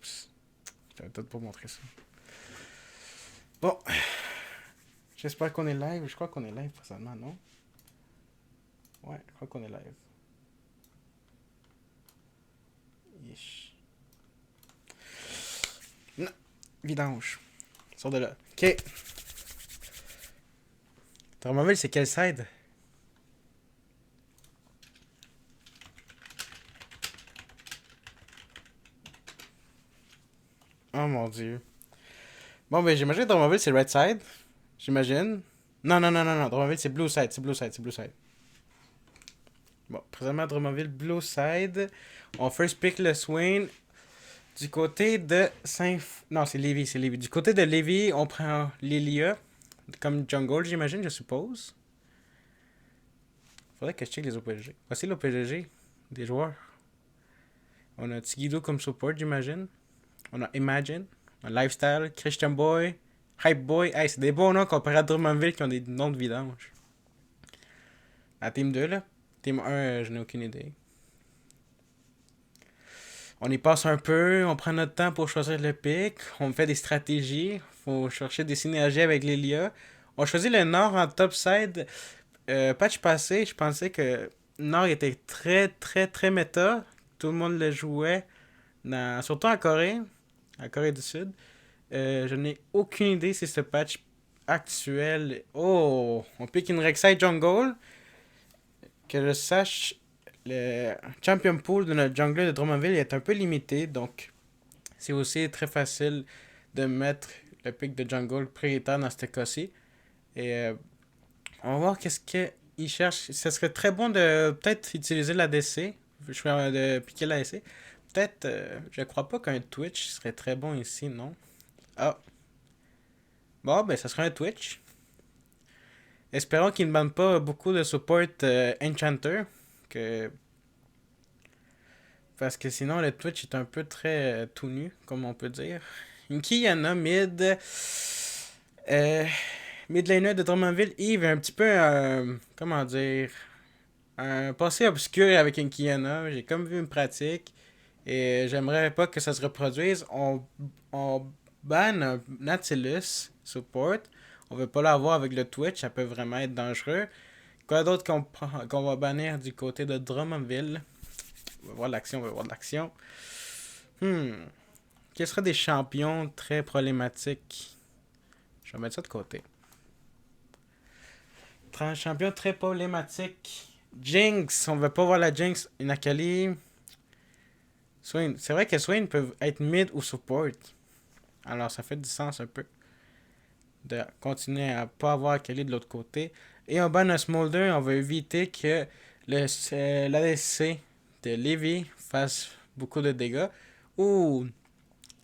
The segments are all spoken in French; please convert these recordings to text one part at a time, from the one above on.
Oups. J'avais peut-être pas montré ça. Bon. J'espère qu'on est live. Je crois qu'on est live présentement, non? Ouais, je crois qu'on est live. Yesh. Non. Vidange. Sors de là. Ok. Drummondville, c'est quelle side? Oh mon dieu. Bon, ben j'imagine que Drummondville, c'est right side. J'imagine. Non, non, non, non, non. Drummondville, c'est blue side. C'est blue side. C'est blue side. Bon, présentement, Drummondville, blue side. On first pick le Swain. Du côté de Saint... Non, c'est Lévis, c'est Lévis. Du côté de Lévis, on prend Lilia. Comme jungle, j'imagine, je suppose. Faudrait que je check les OPGG. Voici l'OPGG des joueurs. On a Tigidou comme support, j'imagine. On a Imagine. On a Lifestyle, Christian Boy, Hype Boy. Hey, c'est des bons noms comparé à Drummondville qui ont des noms de vidange. La team 2, là. Team 1, je n'ai aucune idée. On y passe un peu, on prend notre temps pour choisir le pick, on fait des stratégies, faut chercher des synergies avec Lilia. On choisit le Nord en top side. Patch passé, je pensais que Nord était très très très méta. Tout le monde le jouait, surtout en Corée du Sud. Je n'ai aucune idée si ce patch actuel... Oh, on pique une Rek'Sai Jungle. Que je sache, le champion pool de notre jungler de Drummondville est un peu limité, donc c'est aussi très facile de mettre le pick de jungle prioritaire dans ce cas-ci. Et on va voir qu'est-ce qu'il cherche. Ce serait très bon de peut-être utiliser l'ADC. Je vais de piquer l'ADC. Peut-être, je crois pas qu'un Twitch serait très bon ici, non? Ah. Bon, ben ça serait un Twitch. Espérons qu'il ne demande pas beaucoup de support Enchanter. Que Parce que sinon, le Twitch est un peu très tout nu, comme on peut dire. Kiana mid. Euh, Mid laner de Drummondville, Yves est un petit peu, comment dire, un passé obscur avec une Kiana. J'ai comme vu une pratique et j'aimerais pas que ça se reproduise. On banne un Nautilus support. On veut pas l'avoir avec le Twitch, ça peut vraiment être dangereux. Quoi d'autre qu'on va bannir du côté de Drummondville? On va voir l'action, on va voir l'action. Quels seraient des champions très problématiques? Je vais mettre ça de côté. Champion très problématique. Jinx, on veut pas voir la Jinx. Inakali. Swain. C'est vrai que Swain peut être mid ou support. Alors ça fait du sens un peu de continuer à pas avoir Akali de l'autre côté. Et on banne un Smolder, on veut éviter que l'ADC de Levi fasse beaucoup de dégâts. Ouh!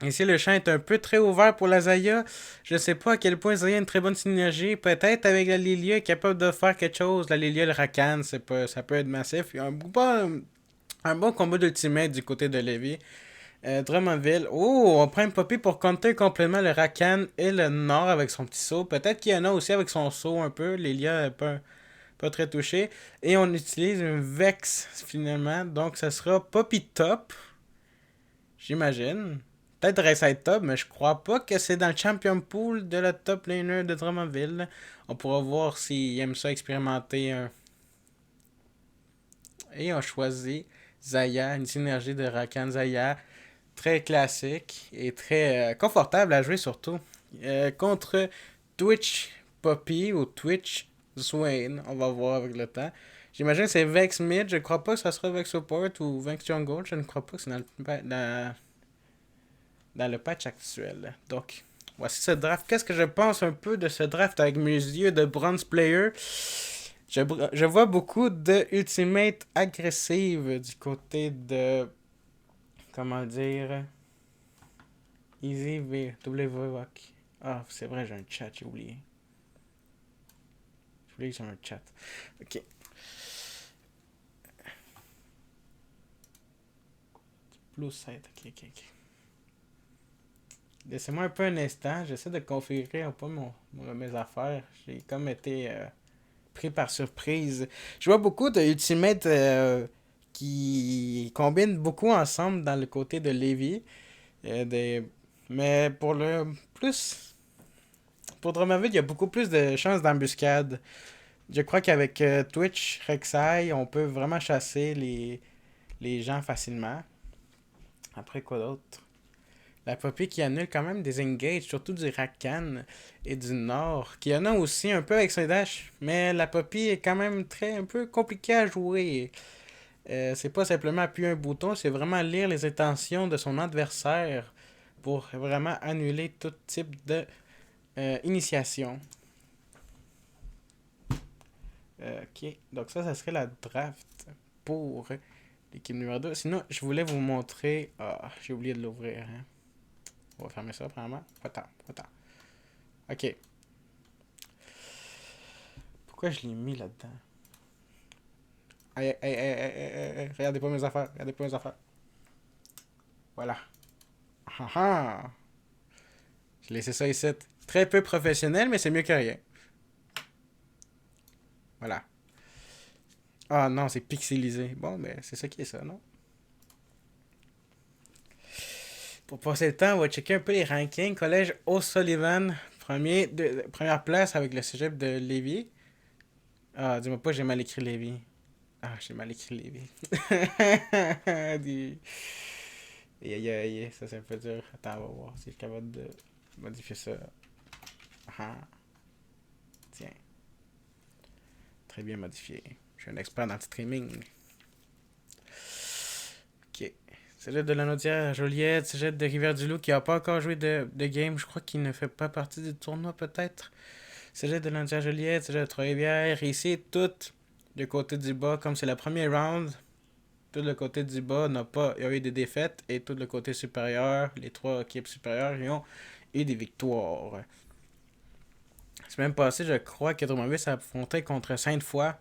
Ici, le champ est un peu très ouvert pour la Zaya. Je ne sais pas à quel point Zaya a une très bonne synergie. Peut-être avec la Lilia est capable de faire quelque chose. La Lilia, le Rakan, ça peut être massif. Il y a un bon combat d'ultimate du côté de Levi. Drummondville. Oh, on prend une Poppy pour counter complètement le Rakan et le Nord avec son petit saut. Peut-être qu'il y en a aussi avec son saut un peu. Lilia n'est pas très touchée. Et on utilise un Vex finalement. Donc ça sera Poppy top. J'imagine. Peut-être Recite Top, mais je crois pas que c'est dans le champion pool de la top laner de Drummondville. On pourra voir s'il aime ça expérimenter un. Et on choisit Zaya, une synergie de Rakan Zaya. Très classique et très confortable à jouer surtout. Contre Twitch Poppy ou Twitch Swain, on va voir avec le temps. J'imagine que c'est Vex Mid, je crois pas que ça sera Vex Support ou Vex Jungle, je ne crois pas que c'est dans le patch actuel. Donc, voici ce draft. Qu'est-ce que je pense un peu de ce draft avec mes yeux de bronze player? Je vois beaucoup de ultimate agressive du côté de. Comment dire? Easy V. W. Ah, c'est vrai, j'ai un chat, j'ai oublié. J'ai oublié que j'ai un chat. Ok. Blue side, ok. Laissez-moi un peu un instant, j'essaie de configurer un peu mes affaires. J'ai comme été pris par surprise. Je vois beaucoup de Ultimate qui combinent beaucoup ensemble dans le côté de Levi. Il y a des... Mais pour le plus... Pour Drummondville, il y a beaucoup plus de chances d'embuscade. Je crois qu'avec Twitch, Rek'Sai, on peut vraiment chasser les gens facilement. Après quoi d'autre? La Poppy qui annule quand même des engages, surtout du Rakan et du Nord, qui en a aussi un peu avec son dash, mais la Poppy est quand même très un peu compliquée à jouer. C'est pas simplement appuyer un bouton, c'est vraiment lire les intentions de son adversaire pour vraiment annuler tout type de initiation. Ok, donc ça serait la draft pour l'équipe numéro 2. Sinon, je voulais vous montrer. Ah, j'ai oublié de l'ouvrir. Hein. On va fermer ça, premièrement. Attends, attends. Ok. Pourquoi je l'ai mis là-dedans? Aïe, aïe, aïe, aïe, aïe, aïe, regardez pas mes affaires. Regardez pas mes affaires. Voilà. Ah ah. J'ai laissé ça ici. Très peu professionnel, mais c'est mieux que rien. Voilà. Ah non, c'est pixelisé. Bon, mais c'est ça qui est ça, non? Pour passer le temps, on va checker un peu les rankings. Collège O'Sullivan, première place avec le cégep de Lévis. Ah, dis-moi pas, j'ai mal écrit Lévis. Ah, j'ai mal écrit Lévis. Dis- Aïe, aïe, aïe, ça c'est un peu dur. Attends, on va voir si je suis capable de modifier ça. Ah, tiens, très bien modifié. Je suis un expert dans le streaming. Ok. Cégep de la Naudière, Joliette, Cégep de Rivière-du-Loup qui n'a pas encore joué de game. Je crois qu'il ne fait pas partie du tournoi peut-être. Cégep de la Naudière, Joliette, Cégep de Trois-Rivières. Ici, tout du côté du bas, comme c'est la première round, tout le côté du bas n'a pas, il y a eu des défaites et tout le côté supérieur, les trois équipes supérieures, ils ont eu des victoires. La semaine passée, je crois que Drummondville s'est affronté contre Sainte-Foy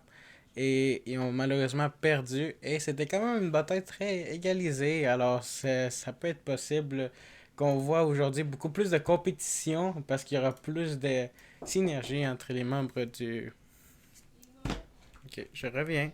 et ils ont malheureusement perdu. Et c'était quand même une bataille très égalisée. Alors, ça peut être possible qu'on voit aujourd'hui beaucoup plus de compétition parce qu'il y aura plus de synergie entre les membres du. Ok, je reviens.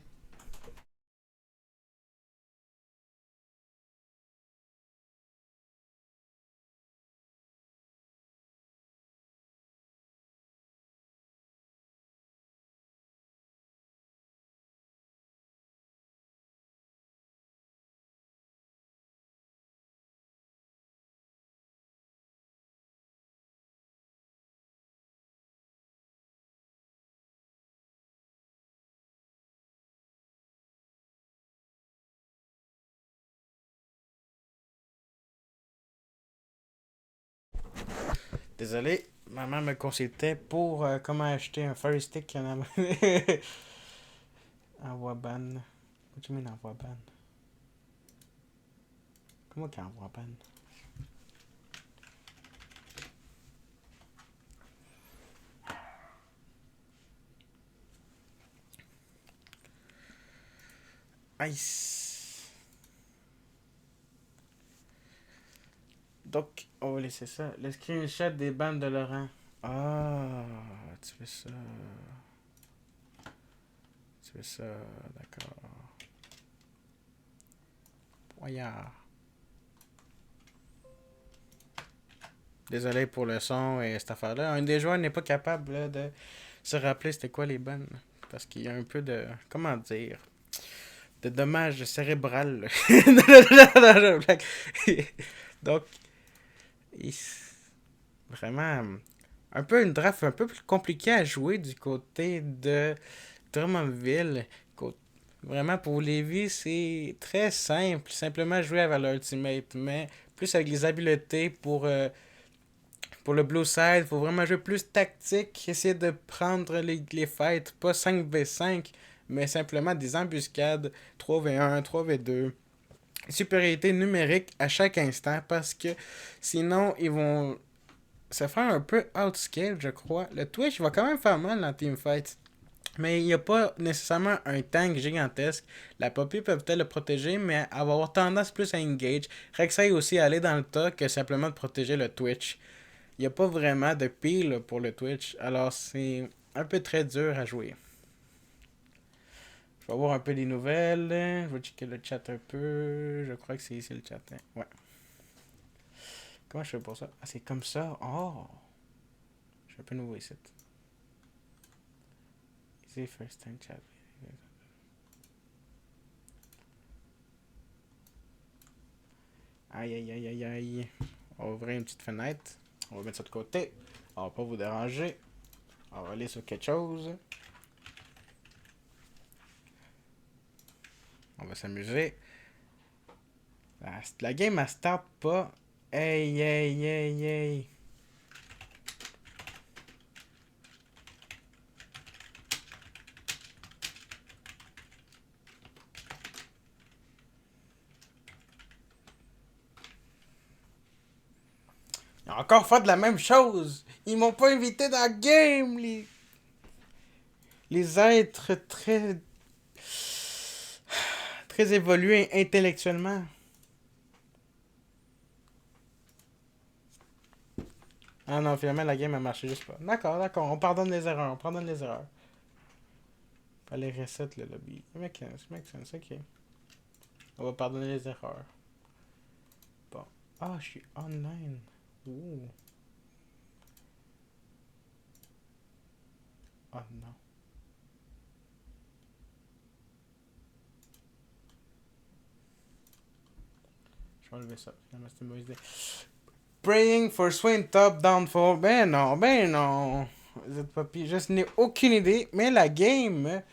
Désolé, maman me consultait pour comment acheter un Fire Stick en envoi ban. What do you mean envoi ban? Comment qu'envoi ban? Ice. Donc, on va laisser ça. Le screenshot des bandes de Laurent. Ah, tu fais ça. Tu fais ça, d'accord. Voyard. Désolé pour le son et cette affaire-là. Un des joueurs n'est pas capable là, de se rappeler c'était quoi les bandes. Parce qu'il y a un peu de. Comment dire? De dommages cérébral. Donc, il- vraiment. Un peu une draft un peu plus compliquée à jouer du côté de Drummondville. Vraiment, pour Lévis, c'est très simple. Simplement jouer avec l'ultimate. Mais plus avec les habiletés pour le blue side, il faut vraiment jouer plus tactique. Essayer de prendre les fights. Pas 5v5, mais simplement des embuscades 3v1, 3v2. Supériorité numérique à chaque instant parce que sinon, ils vont se faire un peu outscale, je crois. Le Twitch va quand même faire mal dans Teamfight. Mais il n'y a pas nécessairement un tank gigantesque. La Poppy peut peut-être le protéger, mais elle va avoir tendance plus à engage. Rek'Sai aussi aller dans le tas que simplement de protéger le Twitch. Il n'y a pas vraiment de pile pour le Twitch. Alors c'est un peu très dur à jouer. Je vais voir un peu les nouvelles. Je vais checker le chat un peu. Je crois que c'est ici le chat. Hein. Ouais. Comment je fais pour ça? Ah, c'est comme ça. Oh! Je suis un peu nouveau ici. Easy first time chat. Aïe, aïe, aïe, aïe, aïe. On va ouvrir une petite fenêtre. On va mettre ça de côté. On va pas vous déranger. On va aller sur quelque chose. On va s'amuser. La game, elle start pas. Hey, hey, hey, hey. Ils ont encore fait de la même chose. Ils m'ont pas invité dans la game, les êtres très évolués intellectuellement. Ah non, finalement, la game a marché juste pas. D'accord, d'accord, on pardonne les erreurs, on pardonne les erreurs. Fallait reset le lobby. Make sense, ok. On va pardonner les erreurs. Bon. Ah, je suis online. Ouh. Oh non. Je vais enlever ça. Finalement, c'est une mauvaise idée. Praying for Swain Top Downfall. Ben non, ben non. Vous êtes pas pire. Je n'ai aucune idée. Mais la game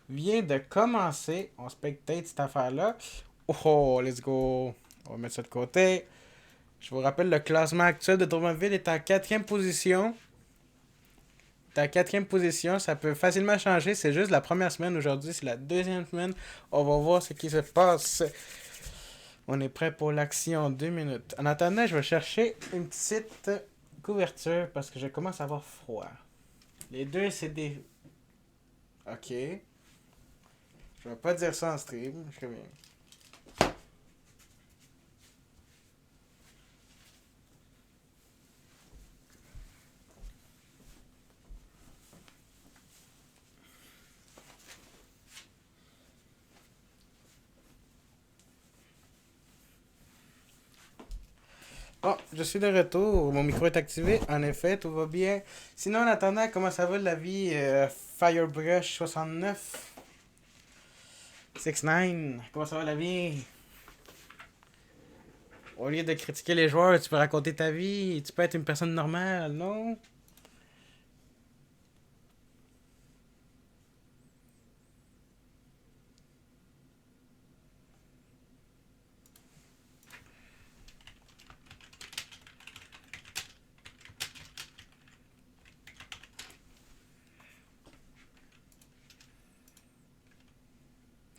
vient de commencer. On spectate cette affaire-là. Oh, let's go. On va mettre ça de côté. Je vous rappelle, le classement actuel de Drummondville est en 4e position. Est en 4e position. Ça peut facilement changer. C'est juste la première semaine aujourd'hui. C'est la 2e semaine. On va voir ce qui se passe. On est prêt pour l'action. 2 minutes. En attendant, je vais chercher une petite couverture parce que je commence à avoir froid. Les deux, c'est des... Ok. Je vais pas dire ça en stream. Je reviens. Bon, je suis de retour. Mon micro est activé. En effet, tout va bien. Sinon, en attendant, comment ça va la vie? Firebrush 69. 6ix9ine. Comment ça va la vie? Au lieu de critiquer les joueurs, tu peux raconter ta vie. Tu peux être une personne normale, non?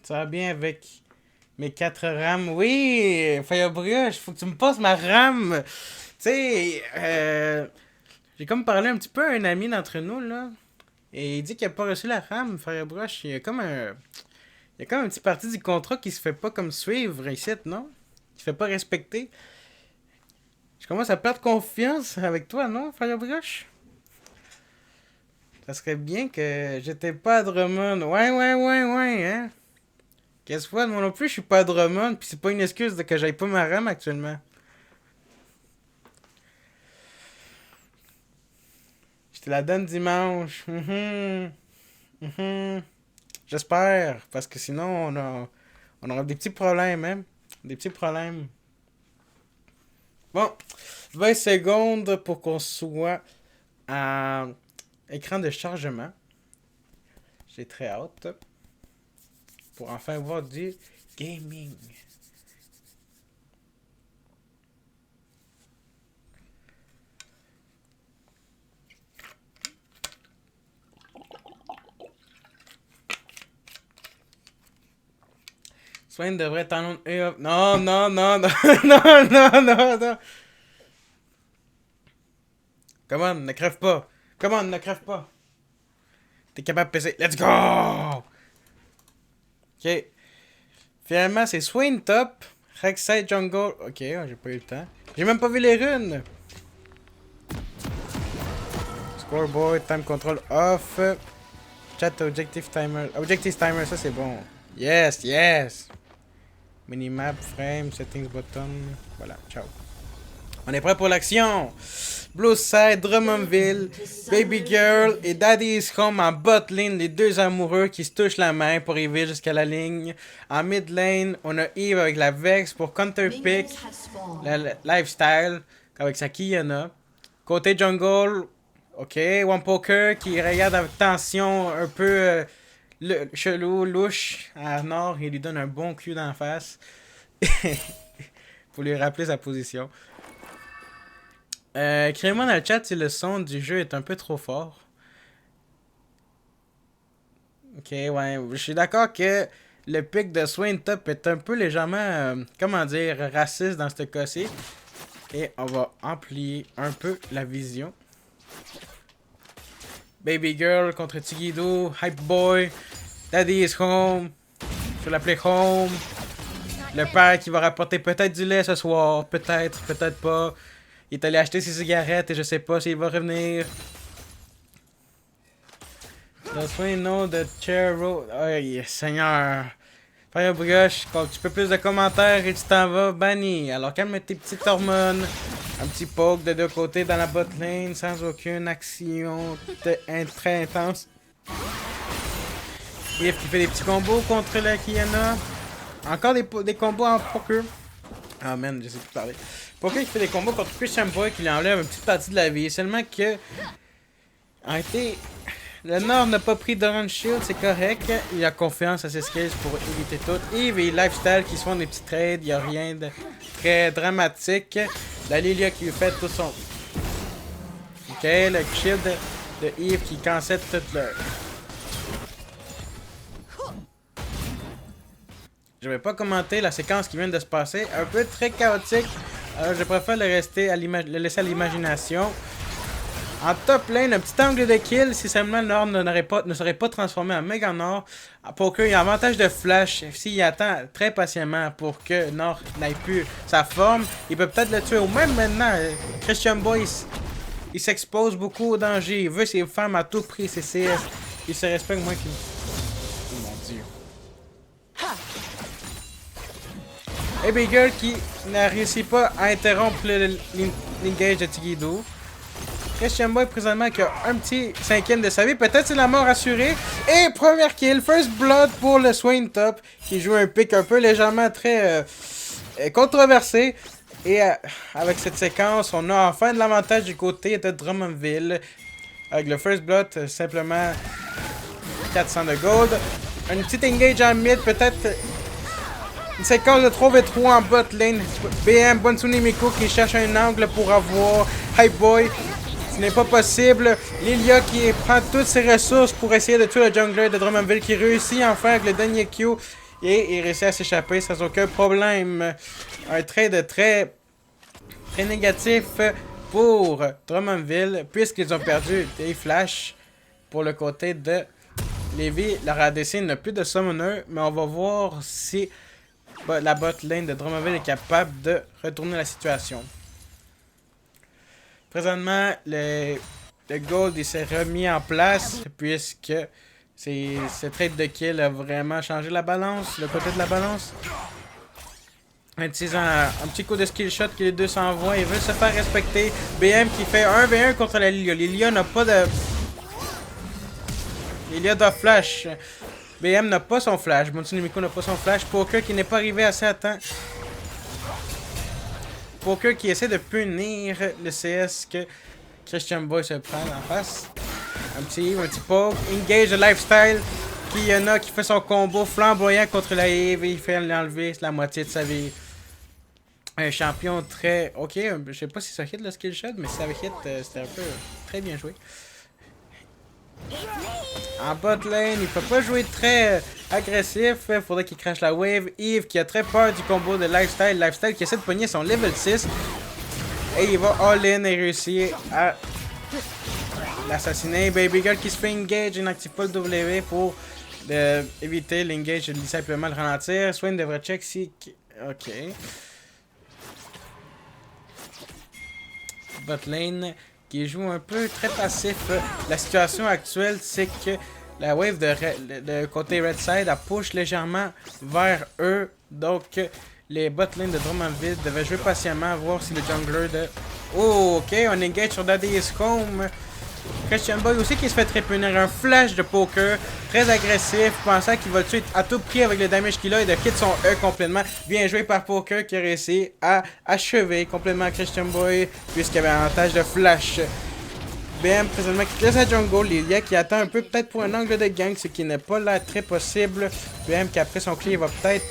Ça va bien avec mes 4 RAM. Oui, Firebrush, faut que tu me passes ma RAM. Tu sais, j'ai comme parlé un petit peu à un ami d'entre nous, là. Et il dit qu'il a pas reçu la RAM, Firebrush. Il y a comme un petit parti du contrat qui se fait pas comme suivre ici, non? Qui se fait pas respecter. Je commence à perdre confiance avec toi, non, Firebrush? Ça serait bien que j'étais pas à Drummond. Ouais, hein? Qu'est-ce que moi non plus, je suis pas à Drummond, pis c'est pas une excuse de que j'aille pas ma RAM actuellement. Je te la donne dimanche. Mhm. J'espère, parce que sinon on aura des petits problèmes, hein? Des petits problèmes. Bon, 20 secondes pour qu'on soit à écran de chargement. J'ai très hâte pour enfin voir du gaming. Swain devrait t'en... Non, non, non, non, non, non, non, non. Come on, ne crève pas. Come on, ne crève pas. T'es capable de passer. Let's go! Ok. Finalement, c'est Swain top. Rek'Sai jungle. Ok, j'ai pas eu le temps. J'ai même pas vu les runes. Scoreboard, time control off. Chat objective timer. Objective timer, ça c'est bon. Yes, yes. Minimap, frame, settings button. Voilà, ciao. On est prêt pour l'action. Blue Side, Drummondville, Baby Girl et Daddy is Home en bot lane, les deux amoureux qui se touchent la main pour arriver jusqu'à la ligne. En mid lane, on a Eve avec la Vex pour counter pick, la Lifestyle avec sa Kiana. Côté jungle, ok, One Poker qui regarde avec tension un peu chelou, louche à Nord et lui donne un bon cul d'en face pour lui rappeler sa position. Écrivez-moi dans le chat si le son du jeu est un peu trop fort. Ok, ouais, je suis d'accord que le pic de Swain Top est un peu légèrement, comment dire, raciste dans ce cas-ci. Et on va amplier un peu la vision. Baby Girl contre Tigido, Hype Boy, Daddy is Home, je vais l'appeler Home. Le père qui va rapporter peut-être du lait ce soir, peut-être, peut-être pas. Il est allé acheter ses cigarettes et je sais pas s'il va revenir. Does Wayne know the chair road? Oh, Seigneur. Fire Brioche, quand tu peux plus de commentaires et tu t'en vas banni. Alors calme tes petites hormones. Un petit poke de deux côtés dans la bot lane sans aucune action très intense. Eve qui fait des petits combos contre la Kiana. Encore des combos en poker. Ah man, je sais plus parler. Poker qui fait des combos contre Christian Boy qui lui enlève une petite partie de la vie. Seulement que... En réalité, le Nord n'a pas pris d'Orange Shield, c'est correct. Il a confiance à ses skills pour éviter tout. Eve et Lifestyle qui se font des petits trades, il n'y a rien de très dramatique. La Lilia qui lui fait tout son... Ok, le shield de Eve qui cancelle tout le... Je vais pas commenter la séquence qui vient de se passer, un peu très chaotique. Alors je préfère le laisser à l'imagination. En top lane, un petit angle de kill si seulement le Nord ne serait pas transformé en méga Nord. Poker, il y a avantage de flash. S'il attend très patiemment pour que Nord n'aille plus sa forme, il peut peut-être le tuer. Ou même maintenant, Christian Boy, il s'expose beaucoup au danger. Il veut ses femmes à tout prix, ses CS. Il se respecte moins qu'il... Oh mon dieu. Baby Girl qui n'a réussi pas à interrompre l'engage de Tigido. Christian Boy présentement qui a un petit cinquième de sa vie. Peut-être c'est la mort assurée. Et première kill, first blood pour le Swain Top qui joue un pick un peu légèrement très controversé. Et avec cette séquence, on a enfin de l'avantage du côté de Drummondville. Avec le first blood, simplement 400 de gold. Un petit engage en mid, peut-être... Une séquence de 3v3 en bot lane. BM, Bonsune Miko qui cherche un angle pour avoir Hype Boy. Ce n'est pas possible. Lilia qui prend toutes ses ressources pour essayer de tuer le jungler de Drummondville qui réussit enfin avec le dernier Q. Et il réussit à s'échapper sans aucun problème. Un trade très négatif pour Drummondville puisqu'ils ont perdu des flashs pour le côté de Lévi. Leur ADC n'a plus de summoner, mais on va voir si... la bot lane de Drummondville est capable de retourner la situation. Présentement, le gold il s'est remis en place puisque ce trade de kill a vraiment changé la balance, le côté de la balance. En utilisant un petit coup de skill shot que les deux s'envoient, ils veulent se faire respecter. BM qui fait 1v1 contre la Lilia. Lilia n'a pas de... Lilia doit flash. BM n'a pas son flash. Bonsune Miko n'a pas son flash. Poker qui n'est pas arrivé assez à temps. Poker qui essaie de punir le CS que Christian Boy se prend en face. Un petit poke. Engage de Lifestyle. Qui y en a qui fait son combo flamboyant contre la Eve et il fait l'enlever la moitié de sa vie. Un champion très... Ok, je sais pas si ça hit le skill shot, mais si ça hit, c'était un peu très bien joué. En bot lane, il peut pas jouer très agressif. Il faudrait qu'il crache la wave. Eve qui a très peur du combo de Lifestyle. Lifestyle qui essaie de pogner son level 6. Et il va all-in et réussir à l'assassiner. Baby Girl qui se fait engage. Il n'active pas le W pour éviter l'engage. Il dit simplement le ralentir. Swain devrait check si... Ok. Bot lane... qui joue un peu très passif. La situation actuelle, c'est que la wave de côté Red Side, elle push légèrement vers eux. Donc, les botlane de Drummondville devaient jouer patiemment, voir si le jungler de... Oh, ok, on engage sur Daddy's Comb. Christian Boy aussi qui se fait trépunir un flash de poker, très agressif, pensant qu'il va le tuer à tout prix avec le damage qu'il a et de quitte son E complètement. Bien joué par Poker qui a réussi à achever complètement Christian Boy puisqu'il y avait un avantage de flash. BM présentement qui laisse la jungle, Lilia qui attend un peu peut-être pour un angle de gang, ce qui n'est pas là très possible. BM qui après son clé va peut-être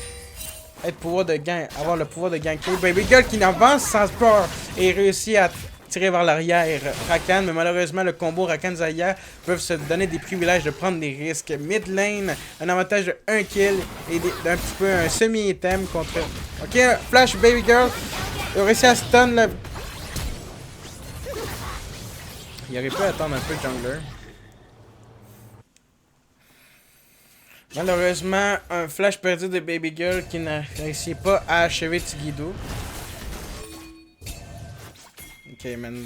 avoir le pouvoir de ganker. Baby Girl qui avance sans peur et réussit à tirer vers l'arrière Rakan, mais malheureusement le combo Rakan-Zaya peuvent se donner des privilèges de prendre des risques. Mid lane, un avantage de 1 kill et d'un petit peu un semi-item contre... Ok, flash Baby Girl, il a réussi à stun le... Il aurait pu attendre un peu le jungler. Malheureusement, un flash perdu de Baby Girl qui n'a réussi pas à achever Tigidou. Ok, man.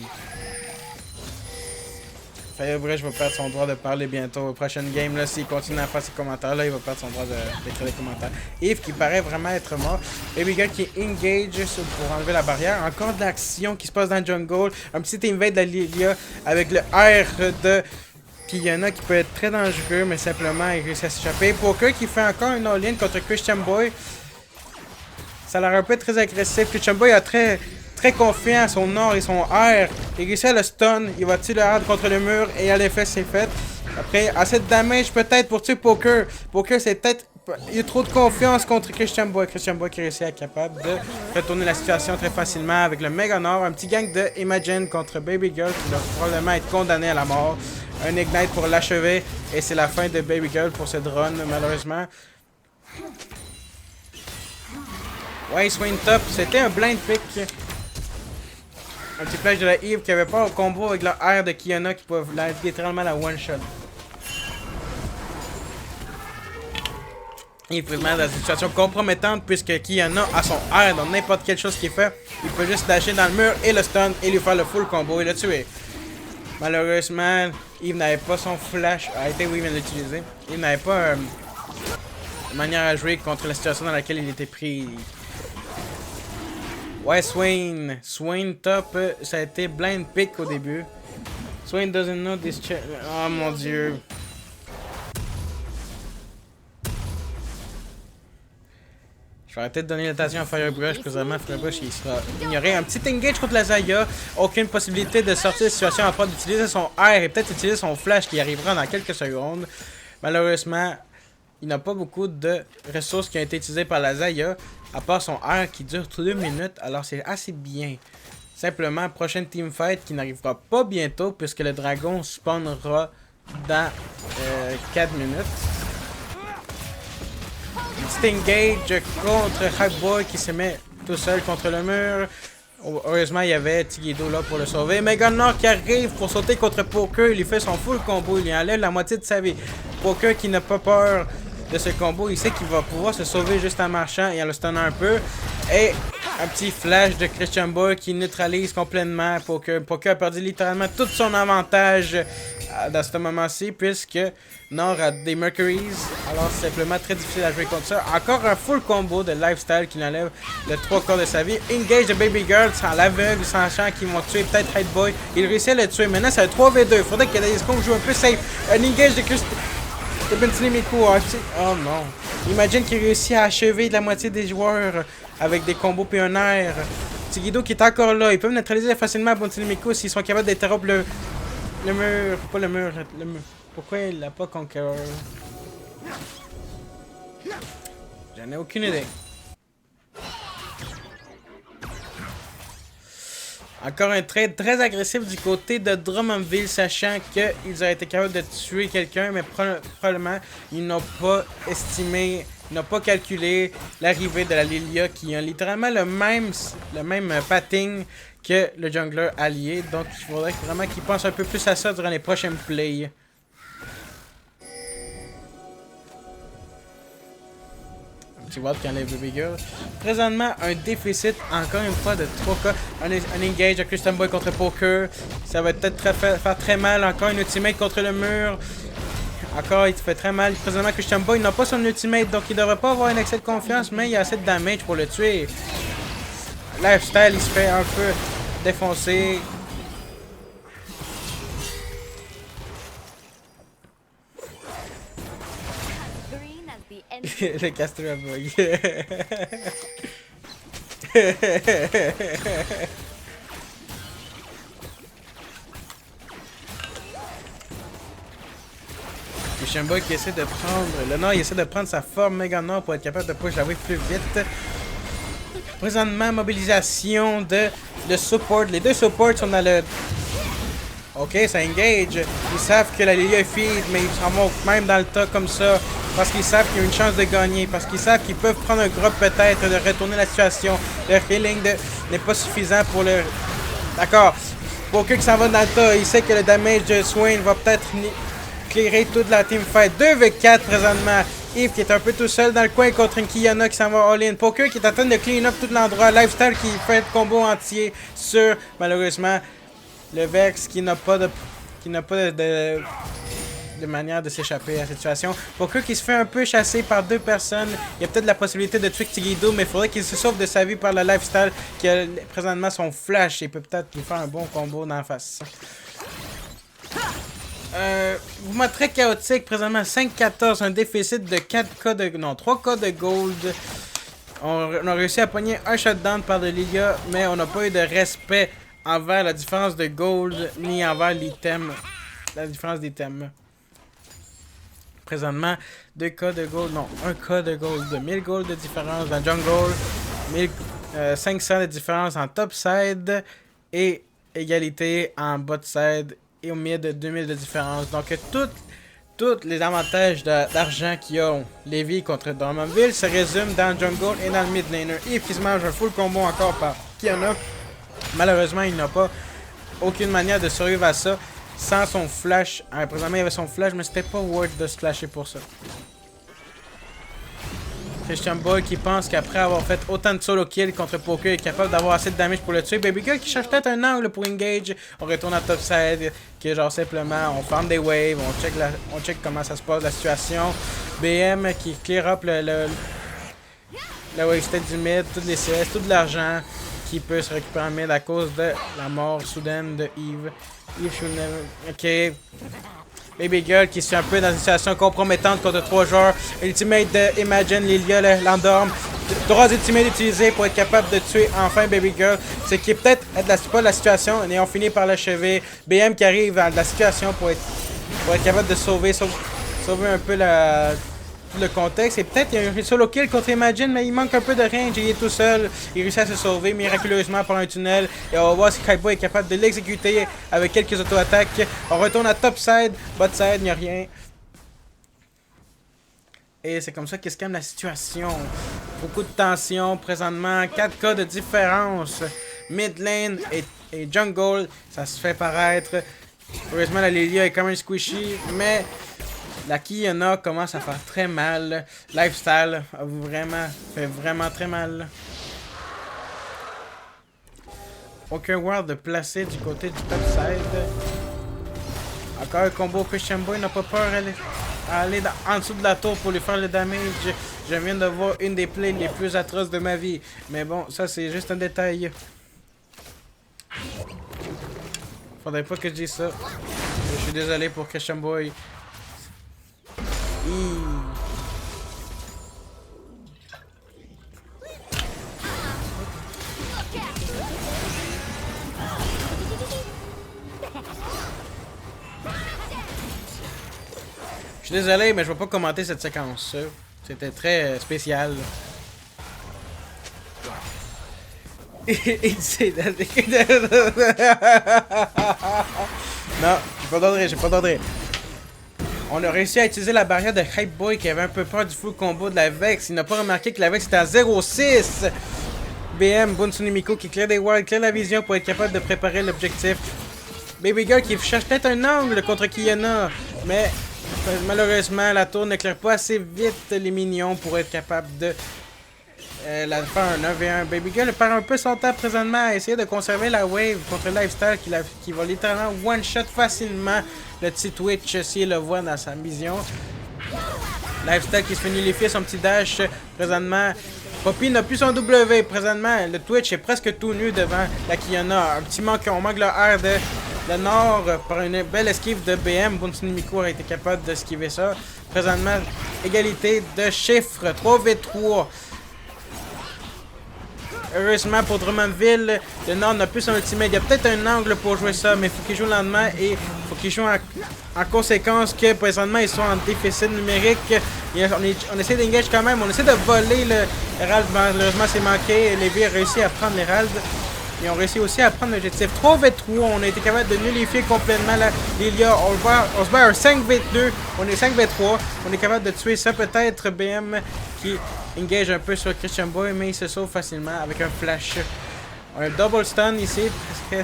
Firebrush va perdre son droit de parler bientôt. Au prochain game, là, s'il continue à faire ses commentaires, là, il va perdre son droit d'écrire des commentaires. Yves qui paraît vraiment être mort. Baby Girl qui engage pour enlever la barrière. Encore de l'action qui se passe dans le jungle. Un petit invade de Lilia avec le R de Kiana qui peut être très dangereux, mais simplement il réussit à s'échapper. Poker qui fait encore une all-in contre Christian Boy. Ça a l'air un peu très agressif. Christian Boy a très confiant à son or et son R. Il réussit à le stun. Il va tuer le hard contre le mur et à l'effet c'est fait. Après, assez de damage peut-être pour tuer Poker. Poker c'est peut-être... Il y a trop de confiance contre Christian Boy. Christian Boy qui réussit à être capable de retourner la situation très facilement avec le méga nord. Un petit gang de Imagine contre Baby Girl qui va probablement être condamné à la mort. Un ignite pour l'achever. Et c'est la fin de Baby Girl pour ce drone malheureusement. Ouais, Swain top. C'était un blind pick. Un petit flash de la Eve qui avait pas au combo avec le R de Kiana qui peut littéralement la one-shot. Il est vraiment dans une situation compromettante puisque Kiana a son R dans n'importe quelle chose qu'il fait. Il peut juste dasher dans le mur et le stun et lui faire le full combo et le tuer. Malheureusement, Eve n'avait pas son flash. Oui, il vient de l'utiliser. Eve n'avait pas une manière à jouer contre la situation dans laquelle il était pris. Ouais, Swain top, ça a été blind pick au début. Swain doesn't know this chat. Oh mon dieu. Je vais arrêter de donner l'attention à Firebrush, présentement Firebrush il sera ignoré. Un petit engage contre la Zaya, aucune possibilité de sortir de la situation à part d'utiliser son R et peut-être utiliser son flash qui arrivera dans quelques secondes. Malheureusement, il n'a pas beaucoup de ressources qui ont été utilisées par la Zaya, à part son R qui dure 2 minutes, alors c'est assez bien. Simplement, prochaine teamfight qui n'arrivera pas bientôt, puisque le dragon spawnera dans 4 minutes. Un petit engage contre Hypeboy qui se met tout seul contre le mur. Heureusement, il y avait Tigidou là pour le sauver. Meganor qui arrive pour sauter contre Poker, il lui fait son full combo, il lui enlève la moitié de sa vie. Poker qui n'a pas peur de ce combo, il sait qu'il va pouvoir se sauver juste en marchant et en le stunnant un peu. Et un petit flash de Christian Boy qui neutralise complètement Poker. Poker a perdu littéralement tout son avantage dans ce moment-ci puisque Nord a des Mercuries. Alors c'est simplement très difficile à jouer contre ça. Encore un full combo de lifestyle qui enlève le 3/4 de sa vie. Engage de Baby Girl sans l'aveugle, sans champ qui vont tuer peut-être Hyde Boy. Il réussit à le tuer. Maintenant c'est un 3v2. Il faudrait que Daddy's joue un peu safe. Un engage de Christian. Oh non. Imagine qu'il réussit à achever de la moitié des joueurs avec des combos puis un air. Tigidou qui est encore là. Ils peuvent neutraliser facilement Bontinimico s'ils sont capables d'interrompre le mur. Pas le mur. Le mur. Pourquoi il l'a pas Conqueror? J'en ai aucune idée. Encore un trait très agressif du côté de Drummondville, sachant qu'ils ont été capables de tuer quelqu'un, mais probablement ils n'ont pas estimé, ils n'ont pas calculé l'arrivée de la Lilia qui a littéralement le même patting que le jungler allié. Donc il faudrait vraiment qu'ils pensent un peu plus à ça durant les prochaines plays. Tu vois qui enlève Baby Girl. Présentement, un déficit, encore une fois, de 3K. Un engage de Christian Boy contre Poker. Ça va peut-être faire très mal. Encore une ultimate contre le mur. Encore, il te fait très mal. Présentement, Christian Boy n'a pas son ultimate, donc il devrait pas avoir un excès de confiance, mais il a assez de damage pour le tuer. Lifestyle, il se fait un peu défoncer. Le Castor Boy. Christian Boy qui essaie de prendre le Nord, il essaie de prendre sa forme méga Nord pour être capable de push la wave plus vite. Présentement, mobilisation de support. Les deux supports sont dans le. Ok, ça engage. Ils savent que la Lilia est feed, mais ils s'en vont même dans le tas comme ça. Parce qu'ils savent qu'il y a une chance de gagner. Parce qu'ils savent qu'ils peuvent prendre un groupe peut-être, de retourner la situation. Leur healing n'est pas suffisant pour le. D'accord. Poker qui s'en va dans le tas, il sait que le damage de Swain va peut-être clearer toute la teamfight. 2v4 présentement. Yves qui est un peu tout seul dans le coin contre une Kiana qui s'en va all-in. Poker qui est en train de clean up tout l'endroit. Lifestyle qui fait le combo entier sur, malheureusement, le Vex qui n'a pas de manière de s'échapper à la situation. Poker qui se fait un peu chasser par deux personnes. Il y a peut-être la possibilité de tuer Tigido, mais il faudrait qu'il se sauve de sa vie par le Lifestyle qui a présentement son flash et peut peut-être lui faire un bon combo dans la face. Mouvement très chaotique, présentement 5-14, un déficit de 4K de. Non, 3K de gold. On a réussi à pogner un shutdown par le Lilia, mais on n'a pas eu de respect envers la différence de gold, ni envers l'item. La différence d'item. Présentement, 2K de gold, non, 1K de gold, 1000 gold de différence dans jungle, 500 de différence en top side, et égalité en bot side. Et au milieu de 2000 de différence. Donc, tous les avantages d'argent qu'il y a Lévi contre Drummondville se résument dans le jungle et dans le mid laner. Et il se mange un full combo encore par Kiana. Malheureusement, il n'a pas aucune manière de survivre à ça sans son flash. Présentement, il avait son flash, mais c'était pas worth de se flasher pour ça. Christian Boy qui pense qu'après avoir fait autant de solo kills contre Poker est capable d'avoir assez de damage pour le tuer. Baby Girl qui cherche peut-être un angle pour engage. On retourne à top side, qui est genre simplement on farm des waves, on check comment ça se passe la situation. BM qui clear up le wave state du mid, toutes les CS, tout de l'argent qui peut se récupérer en mid à cause de la mort soudaine de Yves. Ok. Baby Girl qui est un peu dans une situation compromettante contre 3 joueurs. Ultimate de Imagine, Lilia l'endorme. 3 ultimates utilisés pour être capable de tuer enfin Baby Girl. Ce qui est peut-être pas la situation. Et on finit par l'achever. BM qui arrive dans la situation pour être capable de sauver un peu le contexte. Et peut-être il y a un solo kill contre Imagine, mais il manque un peu de range. Il est tout seul. Il réussit à se sauver miraculeusement par un tunnel. Et on va voir si Kaibo est capable de l'exécuter avec quelques auto-attaques. On retourne à top side. Bot side, il n'y a rien. Et c'est comme ça qu'il se calme la situation. Beaucoup de tension présentement. 4K de différence. Mid lane et jungle, ça se fait paraître. Heureusement, la Lilia est quand même squishy, mais la Kiana commence à faire très mal. Lifestyle fait vraiment très mal. Aucun ward de placer du côté du top side. Encore un combo. Christian Boy n'a pas peur à aller en dessous de la tour pour lui faire le damage. Je viens de voir une des plays les plus atroces de ma vie. Mais bon, ça c'est juste un détail. Faudrait pas que je dise ça. Je suis désolé pour Christian Boy. Je suis désolé, mais je vais pas commenter cette séquence. C'était très spécial. Non, j'ai pas d'ordre. On a réussi à utiliser la barrière de Hype Boy qui avait un peu peur du full combo de la Vex. Il n'a pas remarqué que la Vex était à 0-6. BM, Bunsunimiko qui clear des walls, clear la vision pour être capable de préparer l'objectif. Baby Girl qui cherche peut-être un angle contre Kiana. Mais malheureusement, la tour ne claire pas assez vite les minions pour être capable de La faire un 9v1. Baby Girl perd un peu son temps présentement à essayer de conserver la wave contre Lifestyle qui va littéralement one-shot facilement le petit Twitch s'il le voit dans sa vision. Lifestyle qui se fait nullifier son petit dash présentement. Poppy n'a plus son W présentement. Le Twitch est presque tout nu devant la Kiana. Un petit manque, on manque le R de Nord par une belle esquive de BM. Bunsunimiku a été capable d'esquiver ça. Présentement, égalité de chiffres. 3v3. Heureusement pour Drummondville, le Nord n'a plus son ultimate. Il y a peut-être un angle pour jouer ça, mais il faut qu'il joue lentement et il faut qu'il joue en conséquence que présentement ils sont en déficit numérique. On essaie d'engage quand même, on essaie de voler le Herald. Malheureusement c'est manqué. Lévi a réussi à prendre l'Herald. Ils ont réussi aussi à prendre l'objectif 3v3. On a été capable de nullifier complètement la Lilia. On se bat un 5v2. On est 5v3. On est capable de tuer ça. Peut-être BM qui engage un peu sur Christian Boy, mais il se sauve facilement avec un flash. On a un double stun ici. Qui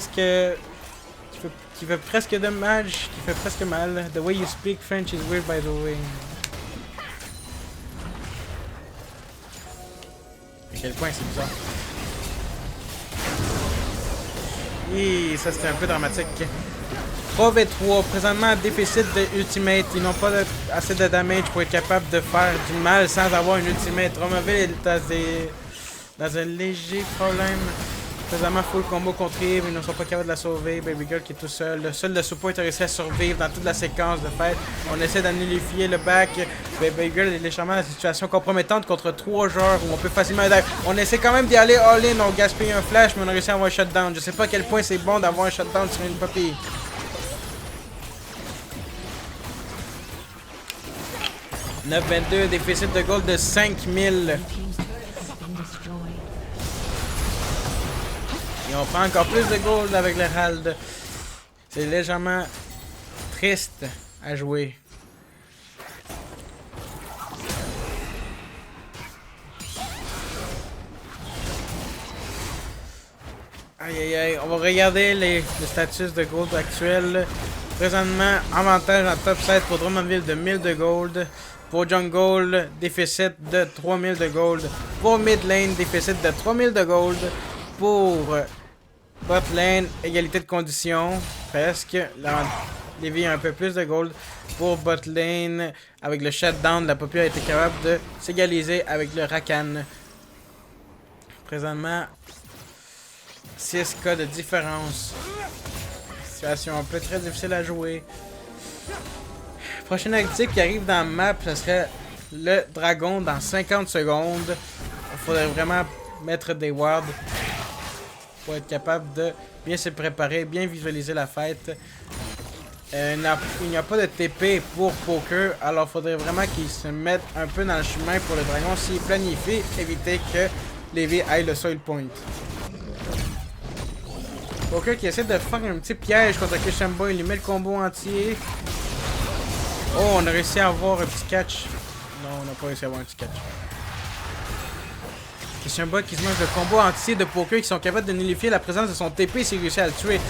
fait presque dommage. Qui fait presque mal. The way you speak French is weird by the way. À quel point c'est bizarre. Et ça c'était un peu dramatique. 3v3, présentement déficit de ultimate. Ils n'ont pas assez de damage pour être capable de faire du mal sans avoir une ultimate. Drummondville est dans un léger problème. Présentement full combo contre Eve, ils ne sont pas capables de la sauver. Baby Girl qui est tout seul. Le seul de support a réussi à survivre dans toute la séquence de fête. On essaie d'annulifier le back. Baby Girl est légèrement dans une situation compromettante contre 3 joueurs où on peut facilement dive. On essaie quand même d'y aller all-in, on gaspille un flash, mais on a réussi à avoir un shutdown. Je sais pas à quel point c'est bon d'avoir un shutdown sur une Poppy. « 9-22, déficit de gold de 5000. Et on prend encore plus de gold avec l'Herald. C'est légèrement triste à jouer. Aïe aïe aïe, on va regarder les statuts de gold actuels. Présentement, avantage en top 7 pour Drummondville de 1000 de gold. Pour Jungle, déficit de 3000 de gold. Pour Mid Lane, déficit de 3000 de gold. Pour Bot Lane, égalité de conditions, presque. Lévi a un peu plus de gold. Pour Bot Lane, avec le shutdown, la Poppy a été capable de s'égaliser avec le Rakan. Présentement, 6K de différence. Situation un peu très difficile à jouer. Prochaine activité qui arrive dans la map, ce serait le dragon dans 50 secondes. Il faudrait vraiment mettre des wards pour être capable de bien se préparer, bien visualiser la fête. Il n'y a pas de TP pour Poker, alors il faudrait vraiment qu'il se mette un peu dans le chemin pour le dragon s'il planifie, éviter que Lévi aille le soil point. Poker qui essaie de faire un petit piège contre Christian Boy, il lui met le combo entier. Oh, on a réussi à avoir un petit catch. Non, on n'a pas réussi à avoir un petit catch. Christian Boy qui se mange le combo entier de Poker qui sont capables de nullifier la présence de son TP s'il réussit à le tuer.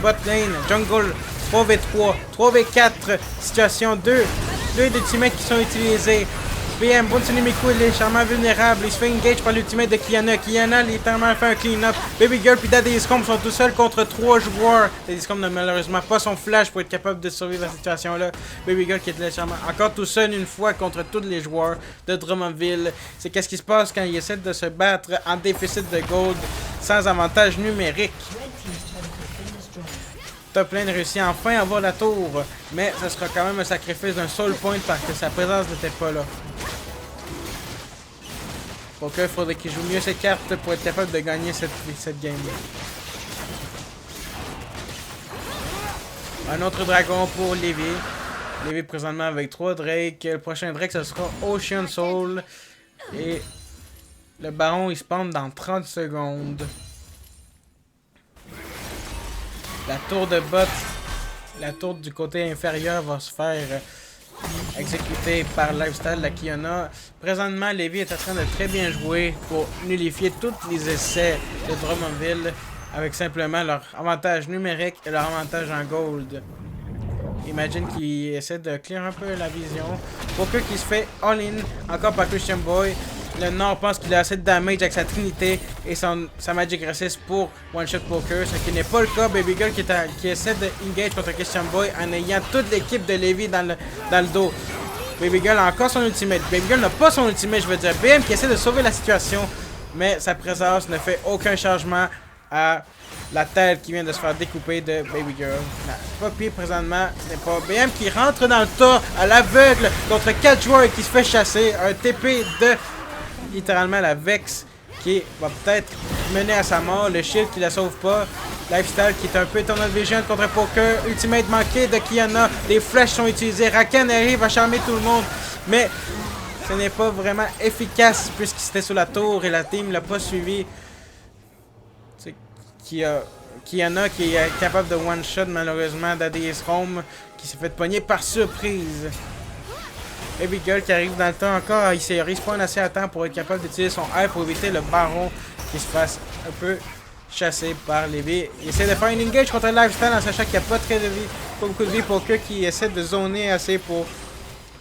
Bot lane, jungle, 3v3, 3v4, situation 2. Deux ultimates qui sont utilisés. BM, Bunsunimiku, il est légèrement vulnérable. Il se fait engage par l'ultimate de Kiana. Kiana, littéralement, fait un clean-up. Baby Girl puis Daddy Scum sont tout seuls contre 3 joueurs. Daddy Scum n'a malheureusement pas son flash pour être capable de survivre à cette situation-là. Baby Girl qui est légèrement encore tout seul une fois contre tous les joueurs de Drummondville. C'est qu'est-ce qui se passe quand il essaie de se battre en déficit de gold sans avantage numérique. Top lane réussit enfin à avoir la tour, mais ce sera quand même un sacrifice d'un soul point parce que sa présence n'était pas là. Donc il faudrait qu'il joue mieux ses cartes pour être capable de gagner cette game. Un autre dragon pour Lévi. Lévi présentement avec 3 Drake. Le prochain Drake ce sera Ocean Soul. Et le baron il spawn dans 30 secondes. La tour de bot, la tour du côté inférieur va se faire exécuter par Lifestyle, la Kiana. Présentement, Lévi est en train de très bien jouer pour nullifier tous les essais de Drummondville avec simplement leur avantage numérique et leur avantage en gold. Imagine qu'il essaie de clear un peu la vision. Poker qui se fait all-in encore par Christian Boy. le Nord pense qu'il a assez de damage avec sa Trinité et sa Magic Resist pour One Shot Poker, ce qui n'est pas le cas. Baby Girl qui essaie de engage contre Christian Boy en ayant toute l'équipe de Levi dans le dos. Baby Girl a encore son ultimate. Baby Girl n'a pas son ultimate, je veux dire. BM qui essaie de sauver la situation, mais sa présence ne fait aucun changement à la tête qui vient de se faire découper de Baby Girl. Poppy présentement n'est pas BM qui rentre dans le tas à l'aveugle contre 4 joueurs et qui se fait chasser. Un TP de littéralement la Vex qui va peut-être mener à sa mort. Le shield qui la sauve pas. Lifestyle qui est un peu Tunnel Vision contre Poker. Ultimate manqué de Kiana. Les flèches sont utilisées. Raken arrive à charmer tout le monde. Mais ce n'est pas vraiment efficace puisqu'il était sous la tour et la team l'a pas suivi. Kiana qui est capable de one-shot malheureusement Daddy's Home qui s'est fait pogner par surprise. Baby Girl qui arrive dans le temps encore, il s'est respawn assez à temps pour être capable d'utiliser son air pour éviter le baron qui se fasse un peu chasser par Levi. Il essaie de faire une engage contre Lifestyle en sachant qu'il n'y a pas très de vie, pas beaucoup de vie pour que qui essaie de zoner assez pour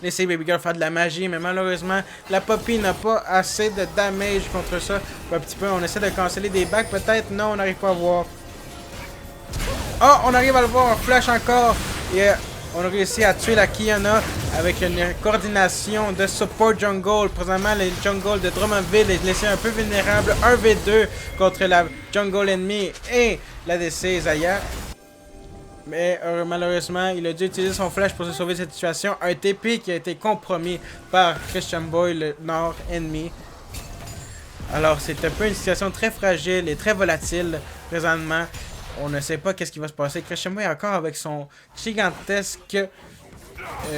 laisser Baby Girl faire de la magie, mais malheureusement, la Poppy n'a pas assez de damage contre ça. Un petit peu, on essaie de canceller des bacs, peut-être, non, on n'arrive pas à voir. Oh, on arrive à le voir, flash encore, et on a réussi à tuer la Kiana avec une coordination de support jungle. Présentement, les jungle de Drummondville est laissé un peu vulnérable, 1v2 contre la jungle ennemie et la DC Zaya. Mais malheureusement, il a dû utiliser son flash pour se sauver de cette situation. Un TP qui a été compromis par Christian Boy, le Nord ennemi. Alors, c'est un peu une situation très fragile et très volatile présentement. On ne sait pas qu'est-ce qui va se passer. Christian Boy est encore avec son gigantesque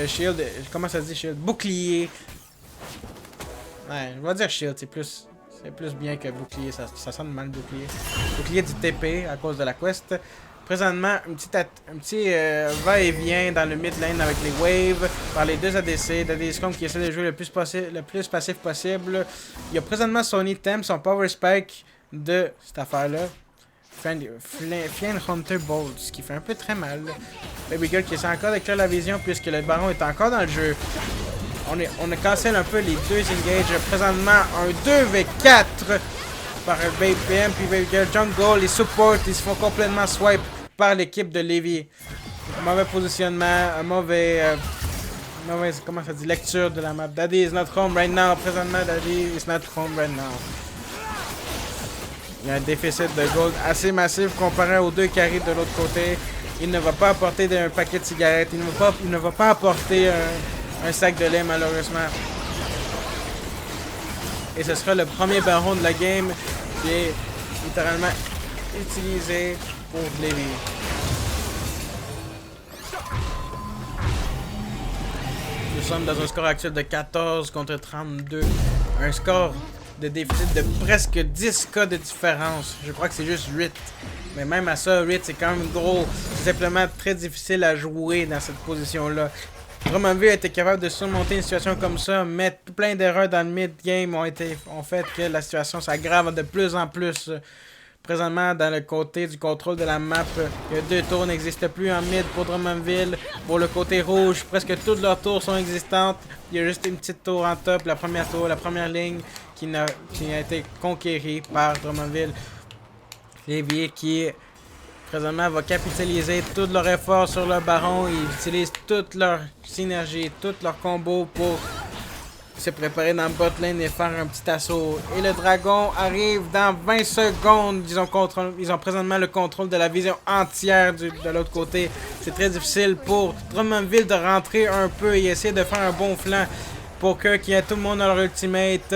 shield. Comment ça se dit shield? Bouclier. Ouais, je vais dire shield. C'est plus bien que bouclier. Ça sonne mal bouclier. Bouclier du TP à cause de la quest. Présentement, un petit va-et-vient dans le mid lane avec les waves par les deux ADC. Daddy's qui essaie de jouer le plus passif possible. Il y a présentement son item, son power spike de cette affaire-là. Fiend Hunter Bolt, ce qui fait un peu très mal. Baby Girl qui essaie encore d'éclairer la vision puisque le baron est encore dans le jeu. On a cancel un peu les deux engages. Présentement, un 2v4 par BPM puis Baby Girl Jungle. Les supports, ils se font complètement swipe par l'équipe de Levi. Un mauvais positionnement, un mauvaise, comment ça dit, lecture de la map. Daddy is not home right now. Présentement, Daddy is not home right now. Il y a un déficit de gold assez massif comparé aux deux carrés de l'autre côté. Il ne va pas apporter un paquet de cigarettes. Il ne va pas apporter un sac de lait malheureusement. Et ce sera le premier baron de la game qui est littéralement utilisé pour Levi. Nous sommes dans un score actuel de 14 contre 32. Un score de déficit de presque 10K de différence. Je crois que c'est juste 8. Mais même à ça, 8 c'est quand même gros. C'est simplement très difficile à jouer dans cette position-là. Drummondville a été capable de surmonter une situation comme ça, mais plein d'erreurs dans le mid-game ont fait que la situation s'aggrave de plus en plus. Présentement, dans le côté du contrôle de la map, il y a 2 tours n'existent plus en mid pour Drummondville. Pour le côté rouge, presque toutes leurs tours sont existantes. Il y a juste une petite tour en top, la première ligne qui a été conquérie par Drummondville. Levi qui présentement va capitaliser tout leur effort sur le baron. Ils utilisent toute leur synergie, tout leur combo pour se préparer dans le bot lane et faire un petit assaut. Et le dragon arrive dans 20 secondes. Ils ont présentement le contrôle de la vision entière de l'autre côté. C'est très difficile pour Drummondville de rentrer un peu et essayer de faire un bon flanc pour que qu'il y ait tout le monde dans leur ultimate.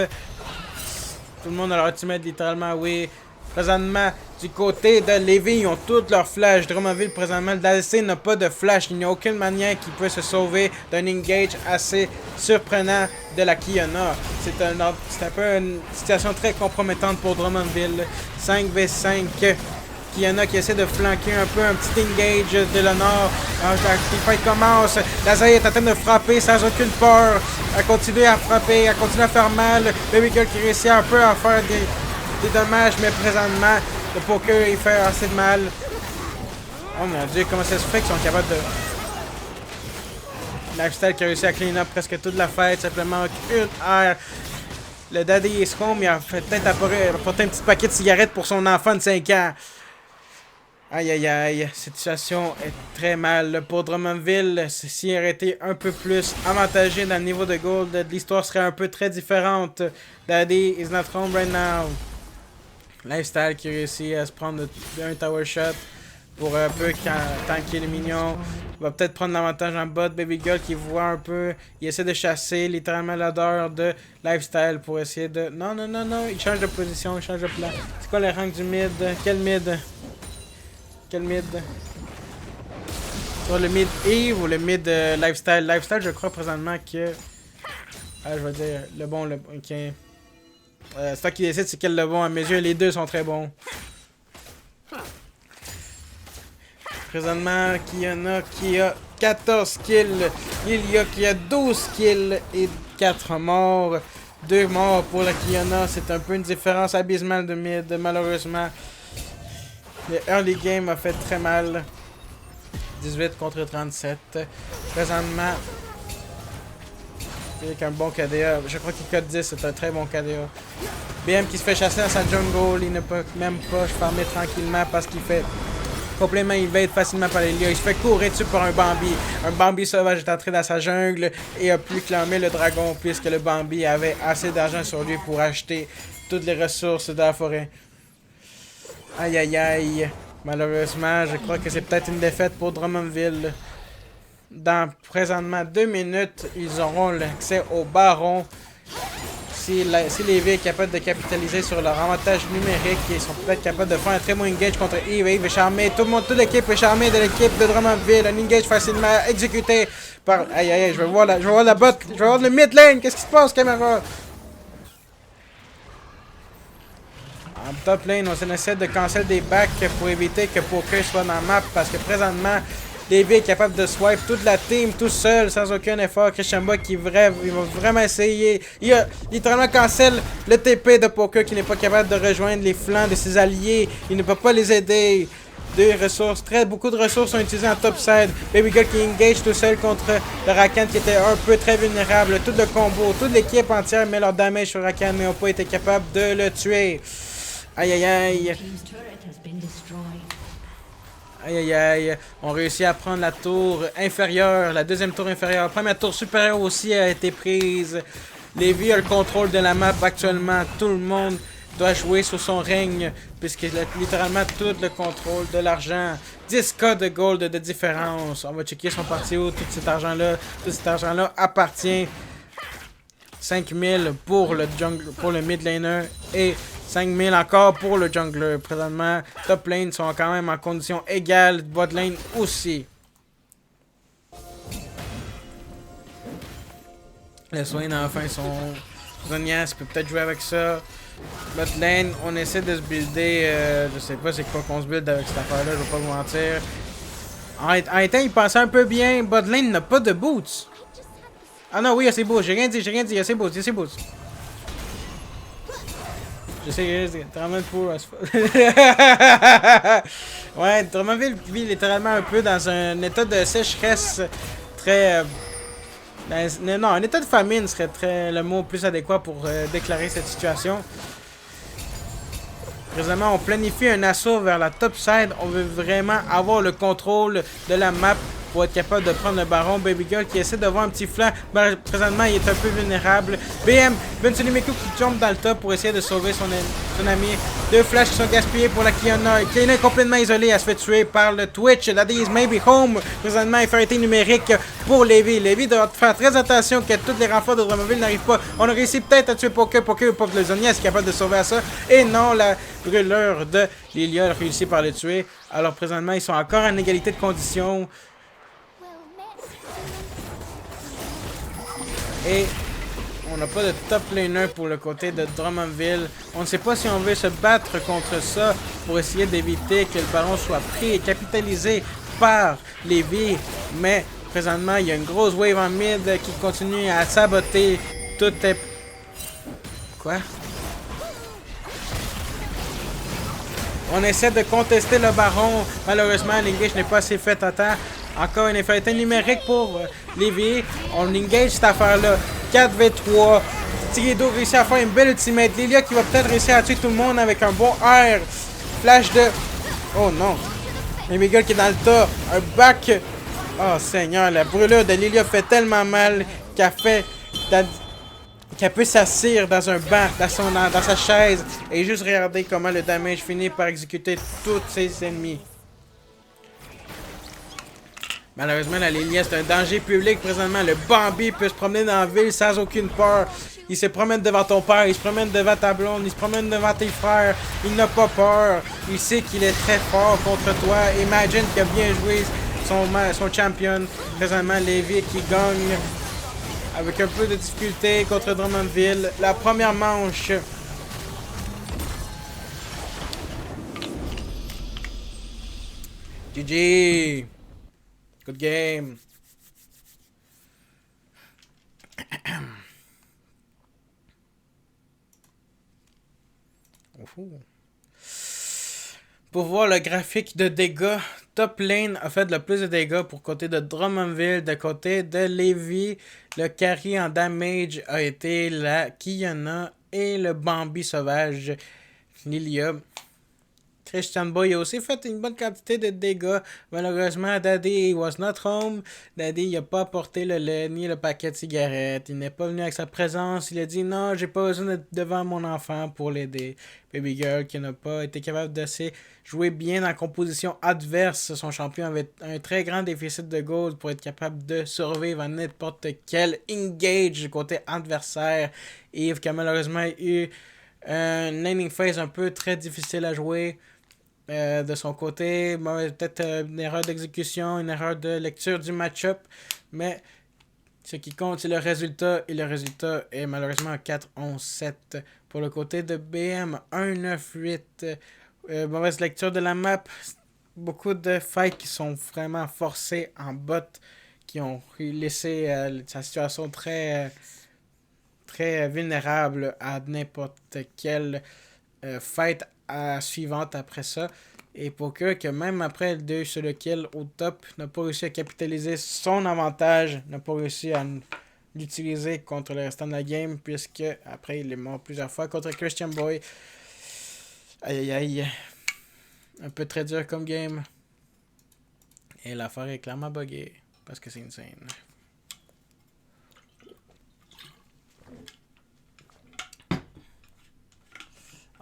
Tout le monde dans leur ultimate littéralement, oui. Présentement, du côté de Levi, ils ont toutes leurs flashs. Drummondville, présentement, le DLC n'a pas de flash. Il n'y a aucune manière qu'il peut se sauver d'un engage assez surprenant de la Kiana. C'est un peu une situation très compromettante pour Drummondville. 5v5. Kiana qui essaie de flanquer un peu un petit engage de l'honneur. La fight commence. Lazare est en train de frapper sans aucune peur. Elle continue à frapper, elle continue à faire mal. Baby Girl qui réussit un peu à faire des dommages, mais présentement, le poker il fait assez de mal. Oh mon dieu, comment ça se fait qu'ils sont capables de... Lifestyle qui a réussi à clean up presque toute la fête, simplement une air. Le Daddy is home, il a peut-être apporté un petit paquet de cigarettes pour son enfant de 5 ans. Aïe aïe aïe, cette situation est très mal pour Drummondville. S'il aurait été un peu plus avantagé dans le niveau de gold, l'histoire serait un peu très différente. Daddy is not home right now. Lifestyle qui réussit à se prendre un tower shot pour un peu tanker les minions. Il va peut-être prendre l'avantage en bot. Baby Girl qui voit un peu. Il essaie de chasser littéralement l'odeur de Lifestyle pour essayer de... Non, non, non, non. Il change de position, il change de plan. C'est quoi le rank du mid? Quel mid? Quel mid? Sur le mid Eve ou le mid Lifestyle? Lifestyle, je crois présentement que... Ah, je vais dire le bon, le... Ok. C'est toi qui décide c'est quel le bon. À mes yeux, les deux sont très bons. Présentement, Kiana qui a 14 kills. Lilia qui a 12 kills et 4 morts. 2 morts pour la Kiana. C'est un peu une différence abysmale de mid, malheureusement. Le early game a fait très mal. 18 contre 37. Présentement, avec un bon KDA. Je crois qu'il code 10, c'est un très bon KDA. BM qui se fait chasser dans sa jungle. Il ne peut même pas farmer tranquillement parce qu'il fait complètement invade facilement par les liens. Il se fait courir dessus par un Bambi. Un Bambi sauvage est entré dans sa jungle et a pu clamer le dragon puisque le Bambi avait assez d'argent sur lui pour acheter toutes les ressources de la forêt. Aïe aïe aïe. Malheureusement, je crois que c'est peut-être une défaite pour Drummondville. Dans présentement 2 minutes, ils auront l'accès au baron. Si les V est capable de capitaliser sur leur avantage numérique, ils sont peut-être capables de faire un très bon engage contre Eve. Eve est charmé. Tout le monde, toute l'équipe est charmée de l'équipe de Drummondville. Un engage facilement exécuté par... Aïe aïe aïe, je vais voir la bot. Je vais voir le mid lane. Qu'est-ce qui se passe, caméra? En top lane, on essaie de cancel des backs pour éviter que Poker soit dans la map parce que présentement, Davey est capable de swipe toute la team tout seul sans aucun effort. Christian Buck il va vraiment essayer. Il a littéralement cancel le TP de Poker qui n'est pas capable de rejoindre les flancs de ses alliés. Il ne peut pas les aider. Beaucoup de ressources sont utilisées en top side. Baby Girl qui engage tout seul contre le Rakan qui était un peu très vulnérable. Tout le combo, toute l'équipe entière met leur damage sur Rakan mais n'ont pas été capables de le tuer. Aïe aïe aïe. Aïe aïe aïe. On réussit à prendre la tour inférieure, la deuxième tour inférieure. La première tour supérieure aussi a été prise. Lévi a le contrôle de la map actuellement. Tout le monde doit jouer sous son règne puisqu'il a littéralement tout le contrôle de l'argent. 10k de gold de différence. On va checker son parti où tout cet argent-là. Tout cet argent-là appartient. 5000 pour le mid laner et 5000 encore pour le jungler. Présentement, top lane sont quand même en condition égale. Bot lane aussi. Les Swain enfin sont Zonias peut peut-être jouer avec ça. Bot lane, on essaie de se builder. Je sais pas c'est quoi qu'on se build avec cette affaire-là, je vais pas vous mentir. En étant, il pensait un peu bien. Bot lane n'a pas de boots. Ah non, oui, il y a ses boots. J'ai rien dit, il y a ses boots, Je sais, Drummond pour ouais, Drummondville vit littéralement un peu dans un état de sécheresse très... non, un état de famine serait le mot plus adéquat pour déclarer cette situation. Présentement, on planifie un assaut vers la top side. On veut vraiment avoir le contrôle de la map pour être capable de prendre le baron. Baby Girl qui essaie de voir un petit flanc. Présentement, il est un peu vulnérable. BM, Bensulimeku qui tombe dans le top pour essayer de sauver son ami. 2 flashs qui sont gaspillés pour la Kiana. Kiana est complètement isolée. Elle se fait tuer par le Twitch. Daddy is maybe home. Présentement, infériorité numérique pour Lévi. Lévi doit faire très attention que tous les renforts de Drummondville n'arrivent pas. On a réussi peut-être à tuer Poker. Poker ou Pop le Zonia est capable de sauver à ça. Et non, la brûleur de Lilia a réussi par le tuer. Alors présentement, ils sont encore en égalité de conditions. Et on n'a pas de top laner pour le côté de Drummondville. On ne sait pas si on veut se battre contre ça pour essayer d'éviter que le baron soit pris et capitalisé par Lévi. Mais présentement, il y a une grosse wave en mid qui continue à saboter tout est... Quoi? On essaie de contester le baron. Malheureusement, l'engage n'est pas assez fait à temps. Encore une infériorité numérique pour Lévi. On engage cette affaire-là. 4v3. Tigredo réussit à faire une belle ultimate. Lilia qui va peut-être réussir à tuer tout le monde avec un bon air. Flash de... Oh non. Baby Girl qui est dans le tas. Un back. Oh Seigneur, la brûlure de Lilia fait tellement mal qu'elle peut s'asseoir dans un banc, dans sa chaise, et juste regarder comment le damage finit par exécuter tous ses ennemis. Malheureusement, la Lilia, c'est un danger public présentement. Le Bambi peut se promener dans la ville sans aucune peur. Il se promène devant ton père, il se promène devant ta blonde, il se promène devant tes frères. Il n'a pas peur. Il sait qu'il est très fort contre toi. Imagine qu'il a bien joué son champion. Présentement, Levi qui gagne avec un peu de difficulté contre Drummondville. La première manche. GG. Good game. Pour voir le graphique de dégâts, Top Lane a fait le plus de dégâts pour côté de Drummondville. De côté de Levi, le carry en damage a été la Kiana et le Bambi sauvage Lilia. Christian Boy a aussi fait une bonne quantité de dégâts. Malheureusement, Daddy was not home. Daddy n'a pas apporté le lait ni le paquet de cigarettes. Il n'est pas venu avec sa présence. Il a dit non, j'ai pas besoin d'être devant mon enfant pour l'aider. Baby Girl qui n'a pas été capable de jouer bien dans la composition adverse. Son champion avait un très grand déficit de gold pour être capable de survivre à n'importe quel engage côté adversaire. Yves qui a malheureusement eu un landing phase un peu très difficile à jouer. De son côté, peut-être une erreur d'exécution, une erreur de lecture du match-up, mais ce qui compte, c'est le résultat, et le résultat est malheureusement 4-11-7. Pour le côté de BM, 1-9-8, mauvaise lecture de la map, beaucoup de fights qui sont vraiment forcés en bot, qui ont laissé sa situation très vulnérable à n'importe quel fight suivante après ça. Et Poker, que même après le 2 sur le kill au top, n'a pas réussi à capitaliser son avantage, n'a pas réussi à l'utiliser contre le restant de la game, puisque après il est mort plusieurs fois contre Christian Boy. Aïe aïe aïe. Un peu très dur comme game. Et l'affaire est clairement buggée, parce que c'est insane.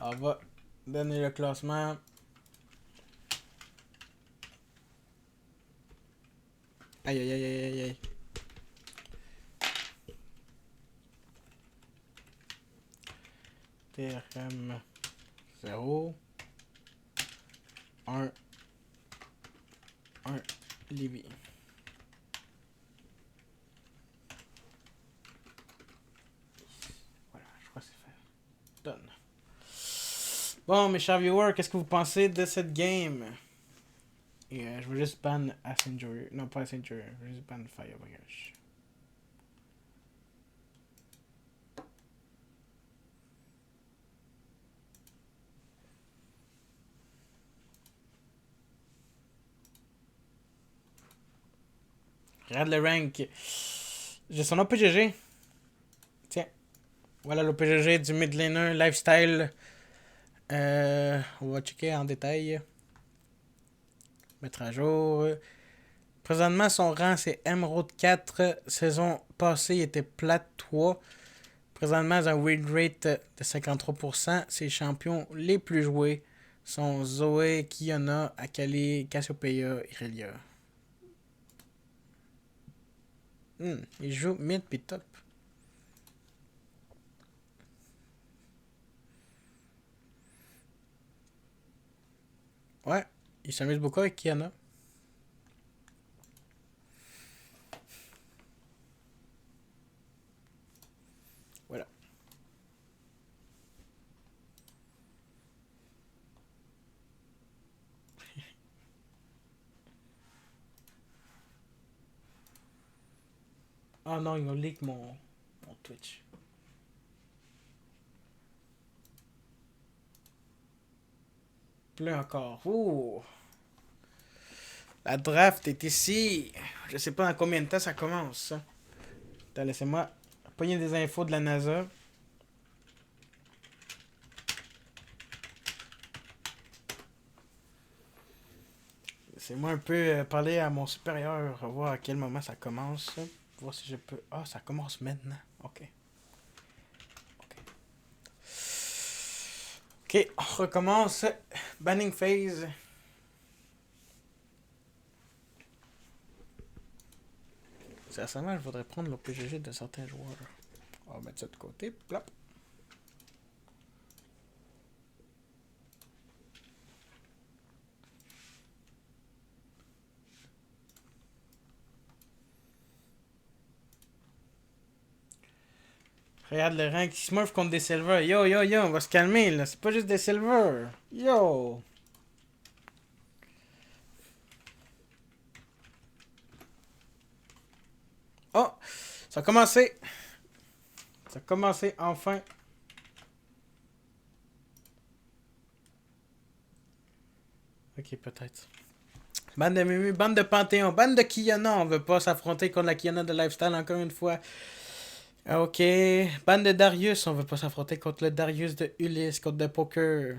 On va donner le classement. Aïe aïe aïe aïe aïe. TRM 0 1 1 Libye. Voilà, je crois que c'est fait. Done. Bon, mes chers viewers, qu'est-ce que vous pensez de cette game? Et je veux juste ban Ascenjoyer. Non, pas Ascenjoyer. Je veux juste ban Firewash. Regarde le rank. J'ai son OPGG. Tiens. Voilà l'OPGG du mid laner lifestyle. On va checker en détail. Mettre à jour. Présentement, son rang, c'est Emerald 4. Saison passée, il était Plat 3. Présentement, il a un win rate de 53%. Ses champions les plus joués sont Zoé, Kiana, Akali, Cassiopeia, Irelia. Il joue mid pis top. Ouais, il s'amuse beaucoup avec Kiana. Voilà. Oh non, ils ont leak mon Twitch. Plus encore. Ouh. La draft est ici. Je sais pas dans combien de temps ça commence. Attends, laissez-moi pogner des infos de la NASA. C'est moi un peu parler à mon supérieur, voir à quel moment ça commence. Voir si je peux. Ah, ça commence maintenant. Ok. Ok. Ok, on recommence. Banning phase. Sincèrement, je voudrais prendre l'OPGG de certains joueurs. On va mettre ça de côté. Plop. Regarde le rank Smurf contre des Silver. Yo, yo, yo, on va se calmer là. C'est pas juste des Silver. Yo. Oh, ça a commencé. Ça a commencé enfin. Ok, peut-être. Bande de Mumu, bande de Panthéon, bande de Kiana. On veut pas s'affronter contre la Kiana de Lifestyle encore une fois. Ok. Bande de Darius. On veut pas s'affronter contre le Darius de Ulysse, contre de Poker.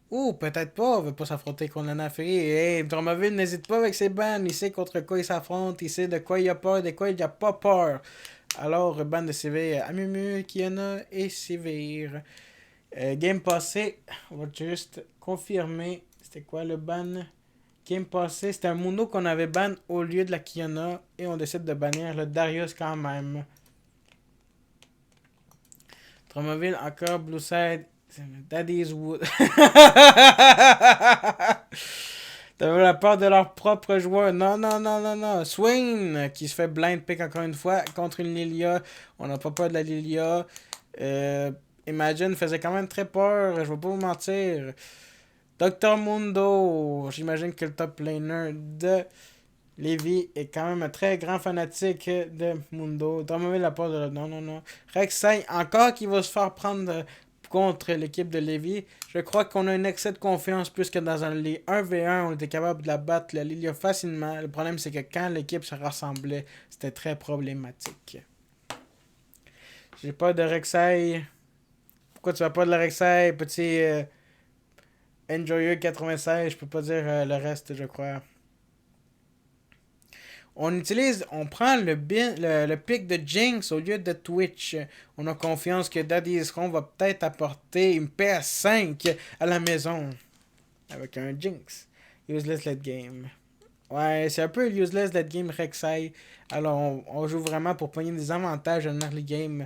Ou peut-être pas, on veut pas s'affronter contre la Nafri. Hey, Dromaville n'hésite pas avec ses bandes. Il sait contre quoi il s'affronte. Il sait de quoi il a peur, de quoi il a pas peur. Alors, bande de Sévère, Amumu, Kiana et Sévère. Game passé, on va juste confirmer. C'était quoi le ban? Game passé, c'était un Mundo qu'on avait ban au lieu de la Kiana. Et on décide de bannir le Darius quand même. Dromaville, encore Blue Side. Daddy's Wood. T'avais la peur de leur propre joueur. Non, non, non, non, non. Swain qui se fait blind pick encore une fois contre une Lilia. On n'a pas peur de la Lilia. Imagine faisait quand même très peur. Je vais pas vous mentir. Dr. Mundo. J'imagine que le top laner de Lévi est quand même un très grand fanatique de Mundo. Dromaville la peur de... Non, non, non. Rek'Sai encore qui va se faire prendre contre l'équipe de Lévis. Je crois qu'on a un excès de confiance plus que dans un 1v1, on était capable de la battre la Lilia facilement. Le problème, c'est que quand l'équipe se rassemblait, c'était très problématique. J'ai pas de Rek'Sai. Pourquoi tu vas pas de la Rek'Sai, petit Enjoyer 96? Je peux pas dire le reste, je crois. On prend le pic de Jinx au lieu de Twitch. On a confiance que Daddy's Home va peut-être apporter une PS5 à la maison. Avec un Jinx. Useless late game. Ouais, c'est un peu useless late game Rek'Sai. Alors, on joue vraiment pour pogner des avantages en early game.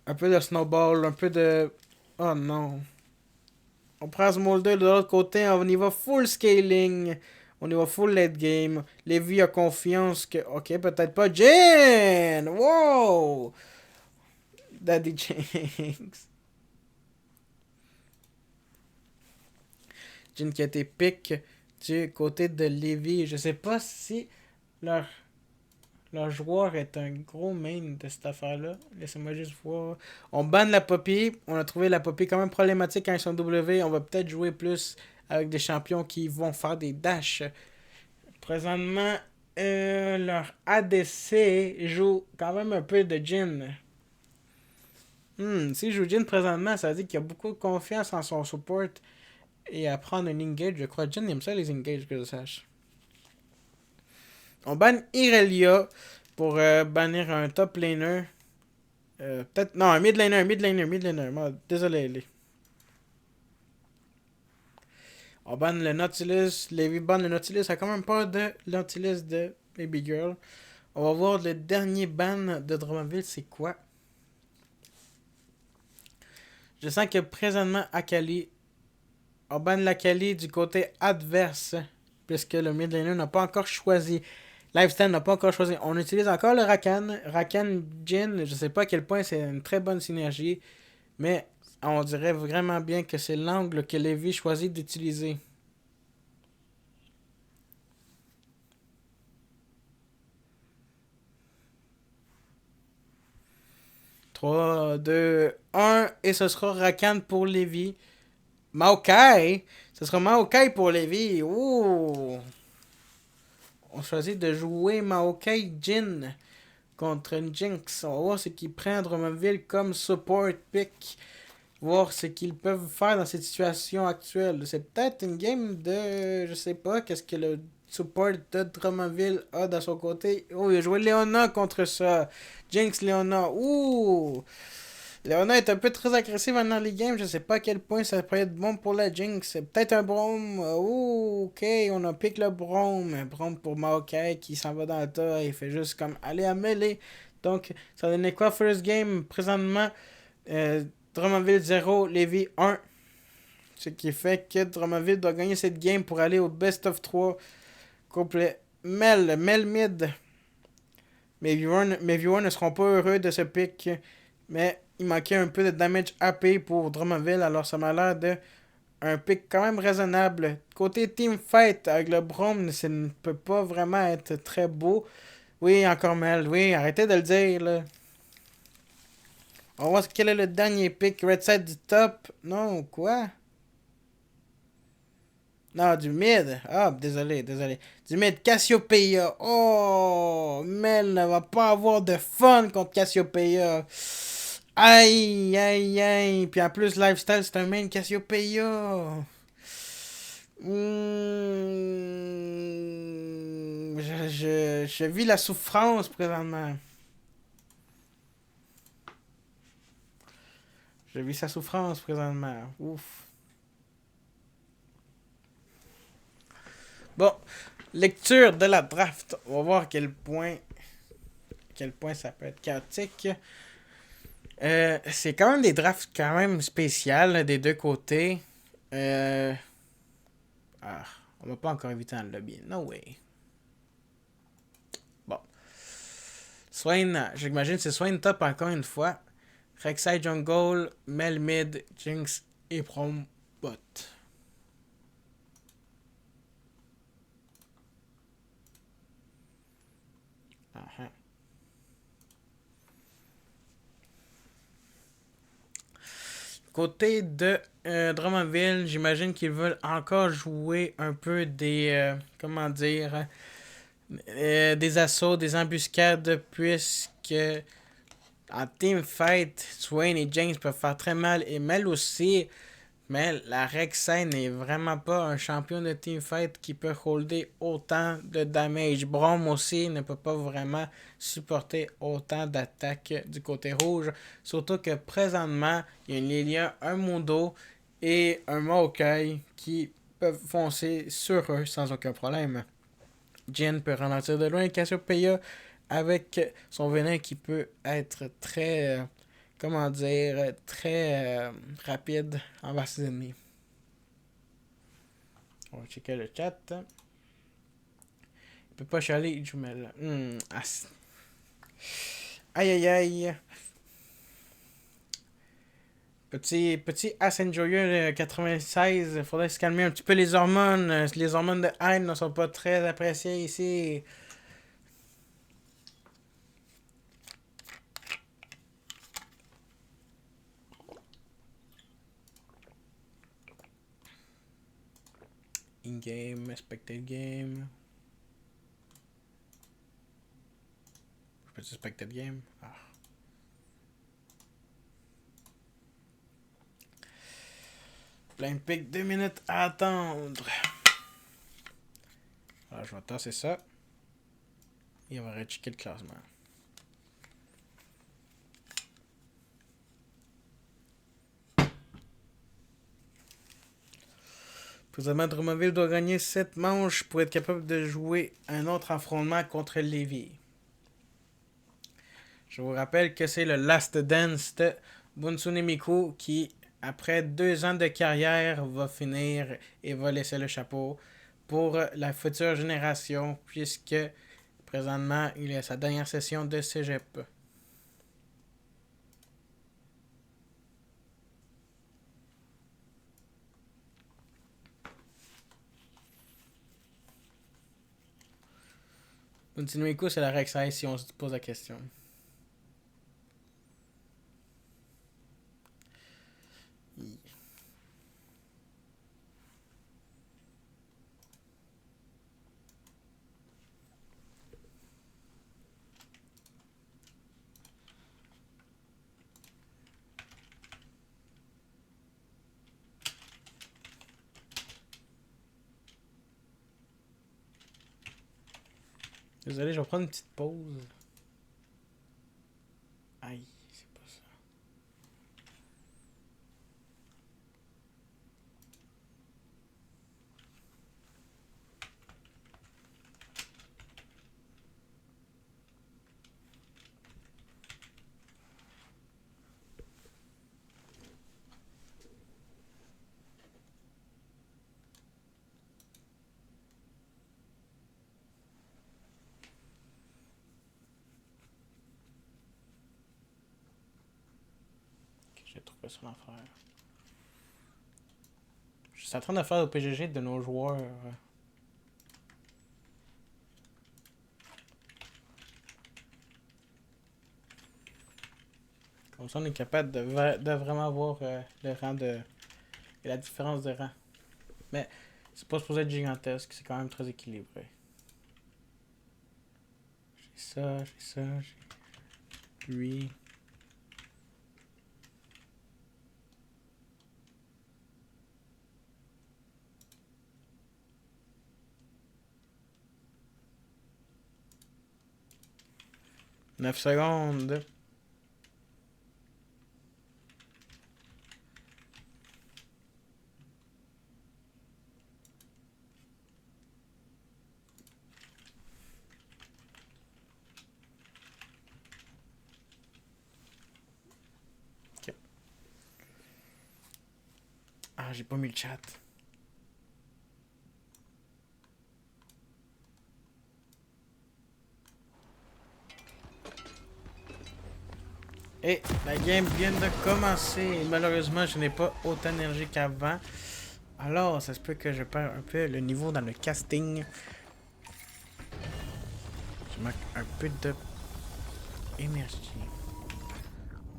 Un peu de snowball, un peu de... Oh non. On prend Smolder de l'autre côté, on y va full scaling. On y va full late game. Lévi a confiance que... Ok, peut-être pas. Jin! Wow! Daddy Jinx. Jin qui a été pick du côté de Lévi. Je sais pas si leur, leur joueur est un gros main de cette affaire-là. Laissez-moi juste voir. On banne la Poppy. On a trouvé la Poppy quand même problématique quand ils sont W. On va peut-être jouer plus avec des champions qui vont faire des dashs. Présentement, leur ADC joue quand même un peu de Jin. S'il joue Jin présentement, ça veut dire qu'il a beaucoup de confiance en son support et à prendre un engage. Je crois Jin aime ça les engages, que je sache. On banne Irelia pour bannir un top laner. Peut-être. Non, un mid laner. Désolé, les. On banne le Nautilus. Levi banne le Nautilus. Ça a quand même pas de Nautilus de Baby Girl. On va voir le dernier ban de Dromaville, c'est quoi? Je sens que présentement, Akali, on banne l'Akali du côté adverse, puisque le mid laner n'a pas encore choisi. Lifestyle n'a pas encore choisi. On utilise encore le Rakan. Rakan Jin, je sais pas à quel point c'est une très bonne synergie, mais on dirait vraiment bien que c'est l'angle que Lévi choisit d'utiliser. Trois, 2, 1, et ce sera Rakan pour Lévi. Maokai, ce sera Maokai pour Lévi. Ouh! On choisit de jouer Maokai Jin contre une Jinx. On va voir ce qu'il prend Drummondville comme support pick. voir ce qu'ils peuvent faire dans cette situation actuelle. C'est peut-être une game de, je sais pas, qu'est-ce que le support de Drummondville a dans son côté. Oh, il a joué Léona contre ça. Jinx Léona. Ouh! Léona est un peu très agressive dans les games. Je sais pas à quel point ça peut être bon pour la Jinx. C'est peut-être un Braum. Ouh, ok, on a pick le Braum. Un Braum pour Maokai qui s'en va dans le tas. Il fait juste comme aller à mêler. Donc, ça donnait quoi first game présentement? Drummondville 0, Lévis 1. Ce qui fait que Drummondville doit gagner cette game pour aller au best of 3 complet. Mel mid. Mes viewers ne seront pas heureux de ce pick. Mais il manquait un peu de damage AP pour Drummondville. Alors ça m'a l'air de un pick quand même raisonnable. Côté team fight avec le Brom, ça ne peut pas vraiment être très beau. Oui, encore Mel. Oui, arrêtez de le dire là. On va voir quel est le dernier pick. Red side du top. Non, quoi? Non, du mid. Ah, désolé, désolé. Du mid, Cassiopeia. Oh, Mel ne va pas avoir de fun contre Cassiopeia. Aïe, aïe, aïe. Puis en plus, Lifestyle, c'est un main Cassiopeia. Je vis la souffrance présentement. Je vis sa souffrance présentement. Ouf. Bon, lecture de la draft. On va voir quel point ça peut être chaotique. C'est quand même des drafts quand même spéciales des deux côtés. Ah, on m'a pas encore invité dans le lobby. No way. Bon. Swain, j'imagine c'est Swain top encore une fois. Rek'Sai Jungle, Mel Mid, Jinx et Prom Bot. Uh-huh. Côté de Drummondville, j'imagine qu'ils veulent encore jouer un peu comment dire, des assauts, des embuscades, puisque en team fight, Swain et James peuvent faire très mal, et Mel aussi. Mais la Rek'Sai n'est vraiment pas un champion de teamfight qui peut holder autant de damage. Braum aussi ne peut pas vraiment supporter autant d'attaques du côté rouge. Surtout que présentement, il y a une Lilia, un Mundo et un Maokai qui peuvent foncer sur eux sans aucun problème. Jin peut ralentir de loin Cassiopeia avec son venin qui peut être très comment dire, très rapide envers ses ennemis. On va checker le chat. Il peut pas chialer, jumelle. Aïe aïe aïe. Petit Ass Enjoyer 96. Faudrait se calmer un petit peu les hormones. Les hormones de haine ne sont pas très appréciées ici. In-game, spectate game. Je peux spectate game? Ah. Plein pic, 2 minutes à attendre. Alors, je vais tasser ça. Et on va rechecker le classement. Présentement, Drummondville doit gagner 7 manches pour être capable de jouer un autre affrontement contre Lévis. Je vous rappelle que c'est le Last Dance de Bunsune Miku qui, après 2 ans de carrière, va finir et va laisser le chapeau pour la future génération, puisque présentement, il est à sa dernière session de cégep. Bunsune Miku, c'est la Rek'Sai si on se pose la question. Désolé, je vais prendre une petite pause. Aïe, c'est pas ça. Ok, j'ai trouvé son affaire. Je suis en train de faire au PGG de nos joueurs. Comme ça, on est capable de vraiment voir le rang de. Et la différence de rang. Mais c'est pas supposé être gigantesque, c'est quand même très équilibré. J'ai ça, j'ai lui. Neuf secondes. Ok. Ah, j'ai pas mis le chat. Et la game vient de commencer. Malheureusement, je n'ai pas autant d'énergie qu'avant. Alors, ça se peut que je perds un peu le niveau dans le casting. Je manque un peu de énergie.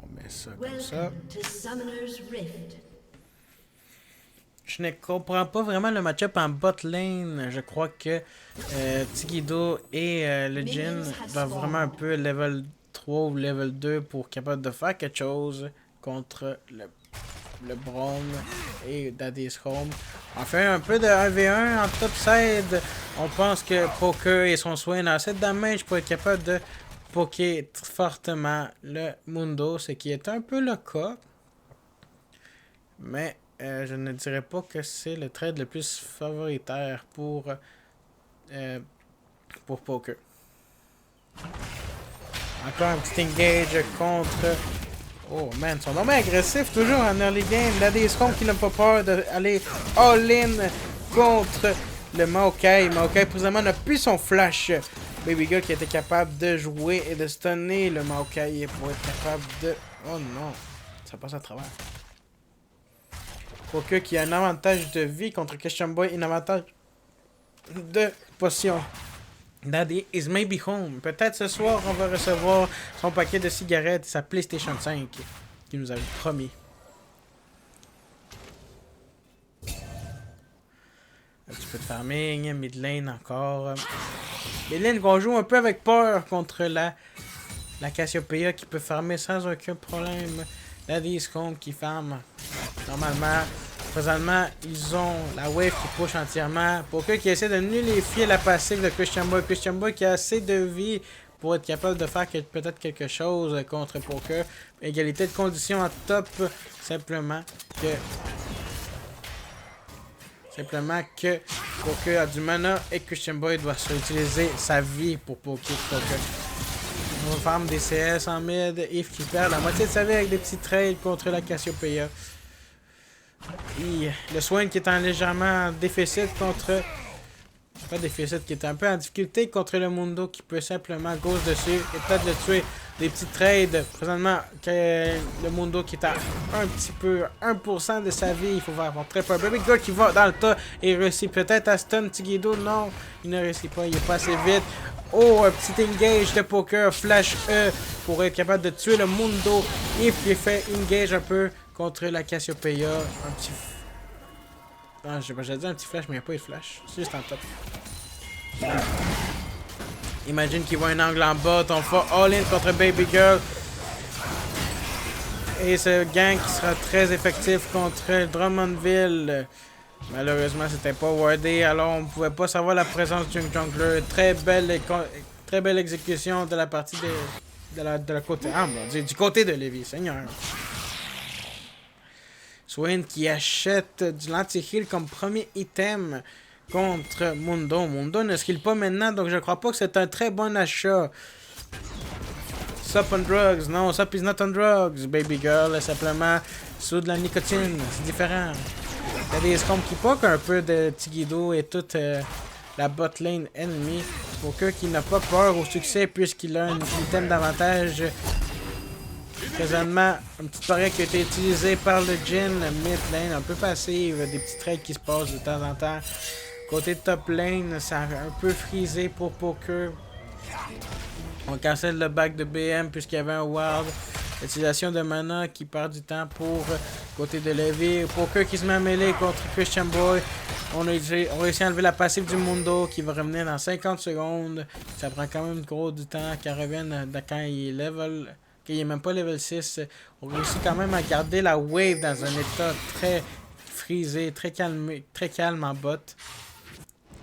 On met ça comme ça. Je ne comprends pas vraiment le match-up en bot lane. Je crois que Tigido et le Jin doivent vraiment un peu level 3 ou level 2 pour capable de faire quelque chose contre le Braum et Daddy's Home. On fait un peu de 1v1 en topside. On pense que Poker et son soin a assez de damage pour être capable de poker fortement le Mundo, ce qui est un peu le cas. Mais je ne dirais pas que c'est le trade le plus favoritaire pour Poker. Encore un petit engage contre... Oh man, ils sont vraiment agressifs toujours en early game. Daddy's Home qui n'a pas peur d'aller all-in contre le Maokai. Maokai présentement n'a plus son flash. Baby Girl qui était capable de jouer et de stunner le Maokai pour être capable de... Oh non, ça passe à travers. Poker qui a un avantage de vie contre Christian Boy et un avantage de potion. Daddy is maybe home. Peut-être ce soir, on va recevoir son paquet de cigarettes et sa PlayStation 5 qu'il nous avait promis. Un petit peu de farming, mid lane encore. Mid lane qu'on joue un peu avec peur contre la Cassiopeia qui peut farmer sans aucun problème. Daddy's home qui farme normalement. Présentement, ils ont la wave qui push entièrement. Poker qui essaie de nullifier la passive de Christian Boy. Christian Boy qui a assez de vie pour être capable de faire peut-être quelque chose contre Poker. Égalité de conditions en top. Simplement que Poker a du mana et Christian Boy doit utiliser sa vie pour poker Poker. On farm des CS en mid. If qui perd la moitié de sa vie avec des petits trades contre la Cassiopeia. Et le Swain qui est en légèrement déficit contre... Pas déficit, qui est un peu en difficulté contre le Mundo qui peut simplement gauche dessus et peut-être le tuer. Des petits trades. Présentement, le Mundo qui est à un petit peu 1% de sa vie. Il faut faire très peur. Baby Girl qui va dans le tas et réussit peut-être à stun Tigido. Non, il ne réussit pas. Il est pas assez vite. Oh, un petit engage de Poker. Flash E pour être capable de tuer le Mundo. Et puis il fait engage un peu contre la Cassiopeia. Un petit... Ah, j'ai dit un petit flash, mais il n'y a pas eu de flash. C'est juste en top. Imagine qu'il voit un angle en bas. On fait all-in contre Baby Girl. Et ce gang qui sera très effectif contre Drummondville. Malheureusement, c'était pas wardé. Alors, on ne pouvait pas savoir la présence du jungler. Très Très belle exécution de la partie de la côté. Ah mon dieu, du côté de Lévi, Seigneur. Swain qui achète du l'anti-heal comme premier item contre Mundo. Mundo ne skill pas maintenant, donc je crois pas que c'est un très bon achat. Sup on drugs, non, sup is not on drugs, baby girl, est simplement sous de la nicotine, c'est différent. Il y a des scums qui poquent un peu de Tigido et toute la bot lane ennemie. Poker qui n'a pas peur au succès puisqu'il a un item d'avantage. Présentement, une petite barrière qui a été utilisée par le Jhin, mid lane, un peu passive, des petits trades qui se passent de temps en temps. Côté top lane, ça a un peu frisé pour Poker. On cancelle le back de BM puisqu'il y avait un ward. Utilisation de mana qui perd du temps pour côté de Levi. Poker qui se met à mêler contre Christian Boy. On a réussi à enlever la passive du Mundo qui va revenir dans 50 secondes. Ça prend quand même gros du temps qu'elle revienne quand il est level. Qu'il est même pas level 6. On réussit quand même à garder la wave dans un état très frisé, très calme en bot.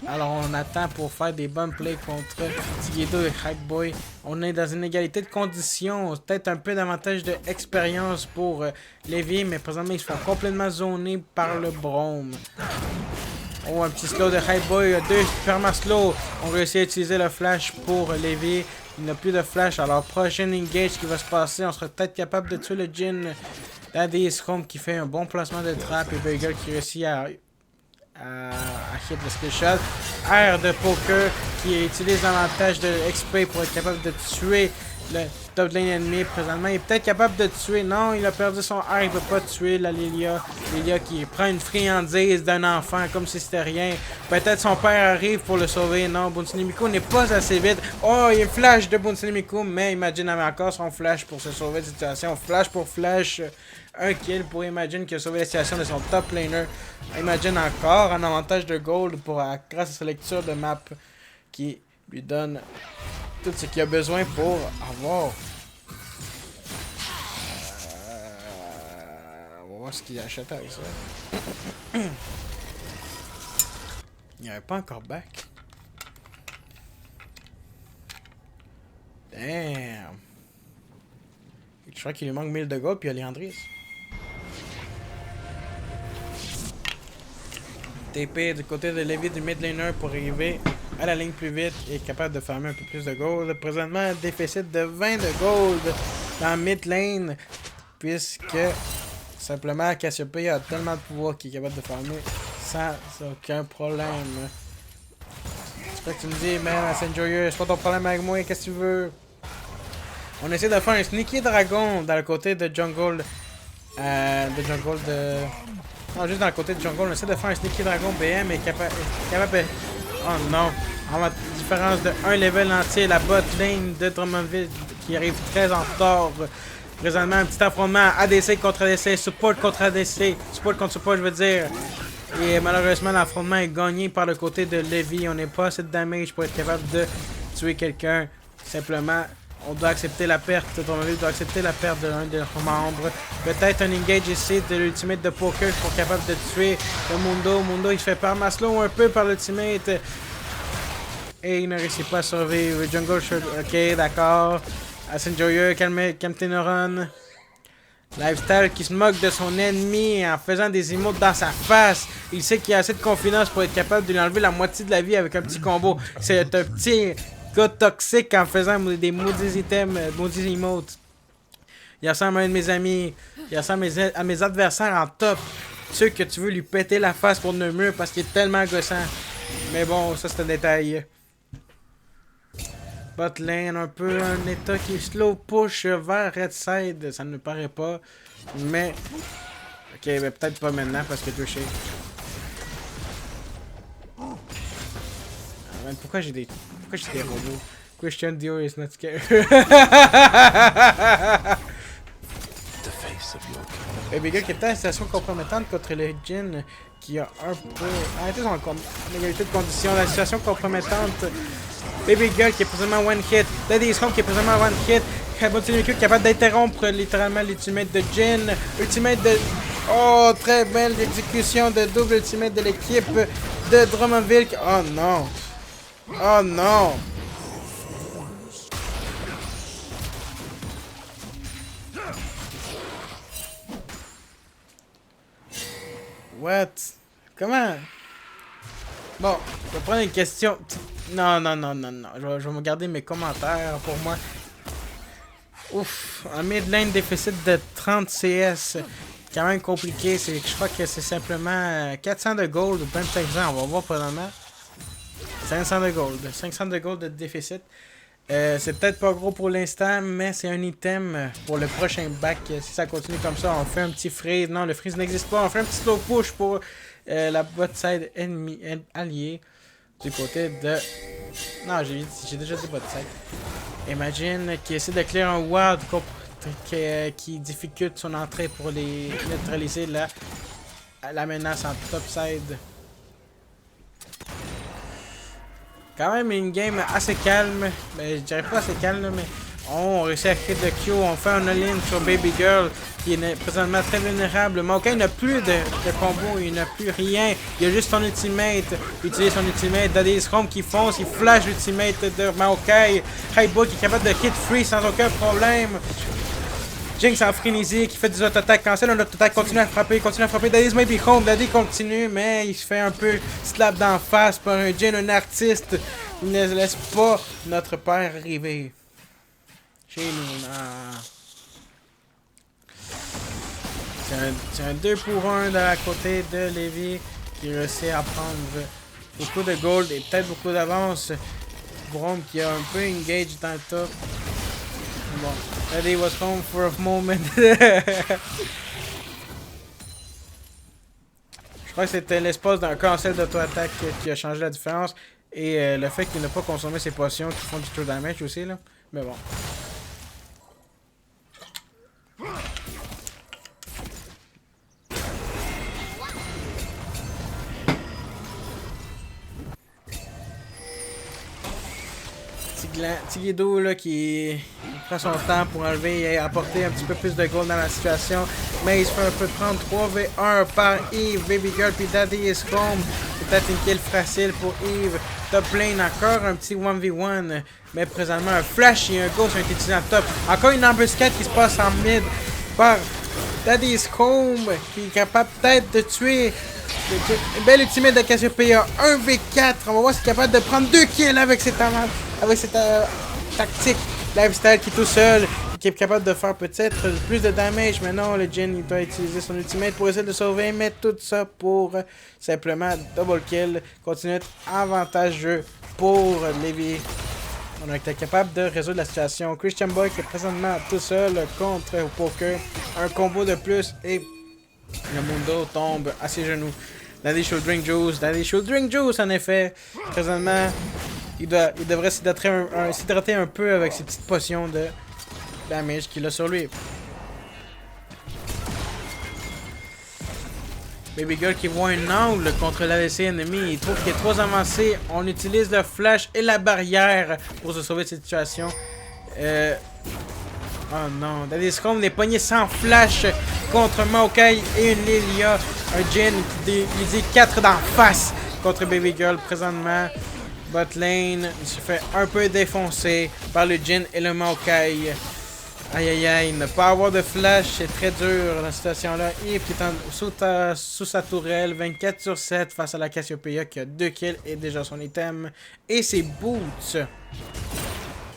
Alors on attend pour faire des bonnes plays contre Tigedo et Hackboy. On est dans une égalité de conditions. Peut-être un peu davantage d'expérience pour Levi, mais présentement ils se font complètement zoner par le Brome. Oh, un petit slow de Hackboy, deux perma slow. On réussit à utiliser le flash pour Levi. Il n'a plus de flash. Alors prochain engage qui va se passer, on sera peut-être capable de tuer le Jhin. Daddy Scrum qui fait un bon placement de trap et Bagel qui réussit à hit le skill shot. R de Poker qui utilise l'avantage de XP pour être capable de tuer le top lane ennemi. Présentement, il est peut-être capable de tuer. Non, il a perdu son R, il ne peut pas tuer la Lilia. Lilia qui prend une friandise d'un enfant comme si c'était rien. Peut-être son père arrive pour le sauver. Non, Bunsinimiku n'est pas assez vite. Oh, il y a un flash de Bunsinimiku, mais Imagine avait encore son flash pour se sauver de la situation. Flash pour flash. Un kill pour Imagine qui a sauvé la situation de son top laner. Imagine encore un avantage de gold grâce à sa lecture de map qui lui donne tout ce qu'il a besoin pour avoir. On va voir ce qu'il achète avec ça. Il n'y avait pas encore back. Damn. Je crois qu'il lui manque 1000 de gold puis il y a Leandris. TP du côté de Levi du mid laner pour arriver à la ligne plus vite et capable de farmer un peu plus de gold. Présentement, un déficit de 20 de gold dans mid lane puisque simplement Cassiopeia a tellement de pouvoir qu'il est capable de farmer sans aucun problème. J'espère que tu me dis, man, c'est joyeux, c'est pas ton problème avec moi, qu'est-ce que tu veux? On essaie de faire un sneaky dragon dans le côté de jungle. Non, juste dans le côté de jungle, on essaie de faire un sneaky dragon BM et capable. Oh non! En différence de 1 level entier, la bot lane de Drummondville qui arrive très en retard. Présentement, un petit affrontement ADC contre ADC, support contre ADC, support contre support, je veux dire. Et malheureusement, l'affrontement est gagné par le côté de Levi. On n'est pas assez de damage pour être capable de tuer quelqu'un. Simplement, on doit accepter la perte. Drummondville doit accepter la perte de l'un de leurs membres. Peut-être un engage ici de l'ultimate de Poker pour être capable de tuer le Mundo. Mundo, il se fait permaslow un peu par l'ultimate. Et il ne réussit pas à survivre. Jungle Shirt, ok, d'accord. Assez joyeux, calme tes neurones. Lifestyle qui se moque de son ennemi en faisant des emotes dans sa face. Il sait qu'il a assez de confiance pour être capable de lui enlever la moitié de la vie avec un petit combo. C'est un petit gars toxique en faisant des maudits items, maudits emotes. Il ressemble à un de mes amis. Il ressemble à mes adversaires en top. Ceux que tu veux lui péter la face pour le mur parce qu'il est tellement gossant. Mais bon, ça c'est un détail. Bot lane, un peu un état qui slow push vers Red Side, ça ne me paraît pas. Mais. Ok, mais peut-être pas maintenant parce que touché. Ah, pourquoi j'ai des robots? Christian Dior is not scared. Baby Girl qui était en situation compromettante contre le Jhin qui a un peu arrêté son égalité de conditions. La situation compromettante. Baby Girl qui est présentement one hit. Daddy Scrum qui est présentement one hit. Bunsinimiku qui est capable d'interrompre littéralement l'ultimate de Jhin. Ultimate de. Oh, très belle exécution de double ultimate de l'équipe de Drummondville. Oh non. Oh non. What? Comment? Bon, je vais prendre une question. Non, non, non, non, non. Je vais me garder mes commentaires pour moi. Ouf, un mid lane déficit de 30 CS. Quand même compliqué. Je crois que c'est simplement 400 de gold ou 2500. On va voir probablement. 500 de gold. 500 de gold de déficit. C'est peut-être pas gros pour l'instant, mais c'est un item pour le prochain back. Si ça continue comme ça, on fait un petit freeze. Non, le freeze n'existe pas. On fait un petit slow push pour la bot side alliée du côté de... Non, j'ai déjà dit bot side. Imagine qui essaie de clear un ward qui difficulte son entrée pour les neutraliser la menace en top side. Quand même une game assez calme, mais je dirais pas assez calme, mais on réussit à créer de Q, on fait un all-in sur Baby Girl, qui est présentement très vulnérable. Maokai n'a plus de combo, il n'a plus rien, il a juste son ultimate, il utilise son ultimate, Daddy's Home qui fonce, il flash l'ultimate de Maokai, Highboy qui est capable de hit free sans aucun problème. Jinx en frénésie qui fait des auto-attaques cancel, un auto-attaque continue à frapper, Daddy's maybe home, Daddy continue, mais il se fait un peu slap d'en face par un Jin, un artiste. Il ne laisse pas notre père arriver. Chez nous, non. C'est un 2 pour 1 de la côté de Levi qui réussit à prendre beaucoup de gold et peut-être beaucoup d'avance. Braum qui a un peu engage dans le top. Bon, Daddy was home for a moment. Je crois que c'était l'espace d'un cancel d'auto-attaque qui a changé la différence. Et le fait qu'il n'a pas consommé ses potions qui font du true damage aussi, là. Mais bon. Tigidou là qui prend son temps pour enlever et apporter un petit peu plus de gold dans la situation. Mais il se fait un peu prendre 3v1 par Eve, Baby Girl puis Daddy is home. Peut-être une kill facile pour Eve. Top lane encore un petit 1v1. Mais présentement un flash et un ghost ont été utilisés en top. Encore une embuscade qui se passe en mid par Daddy is home qui est capable peut-être de tuer. Une belle ultimate de Cassiopeia, 1v4, on va voir s'il est capable de prendre 2 kills avec cette tactique lifestyle qui est tout seul, qui est capable de faire peut-être plus de damage, mais non, le Jin il doit utiliser son ultimate pour essayer de sauver, mais tout ça pour simplement double kill, continuer d'être avantageux pour Levi. On a été capable de résoudre la situation. Christian Boy qui est présentement tout seul contre Poker, un combo de plus et le Mundo tombe à ses genoux. Daddy should drink juice, en effet. Présentement, il devrait s'hydrater un peu avec ses petites potions de damage qu'il a sur lui. Baby Girl qui voit un angle contre l'ADC ennemi. Il trouve qu'il est trop avancé. On utilise le flash et la barrière pour se sauver de cette situation. Oh non, Daddy's Home est pogné sans flash contre Maokai et une Lilia. Un Jin qui lui dit 4 d'en face contre Baby Girl présentement. Bot lane, il se fait un peu défoncer par le Jin et le Maokai. Aïe aïe aïe, ne pas avoir de flash, c'est très dur dans cette situation-là. Yves qui est sous sa tourelle, 24/7 face à la Cassiopeia qui a 2 kills et déjà son item. Et ses boots.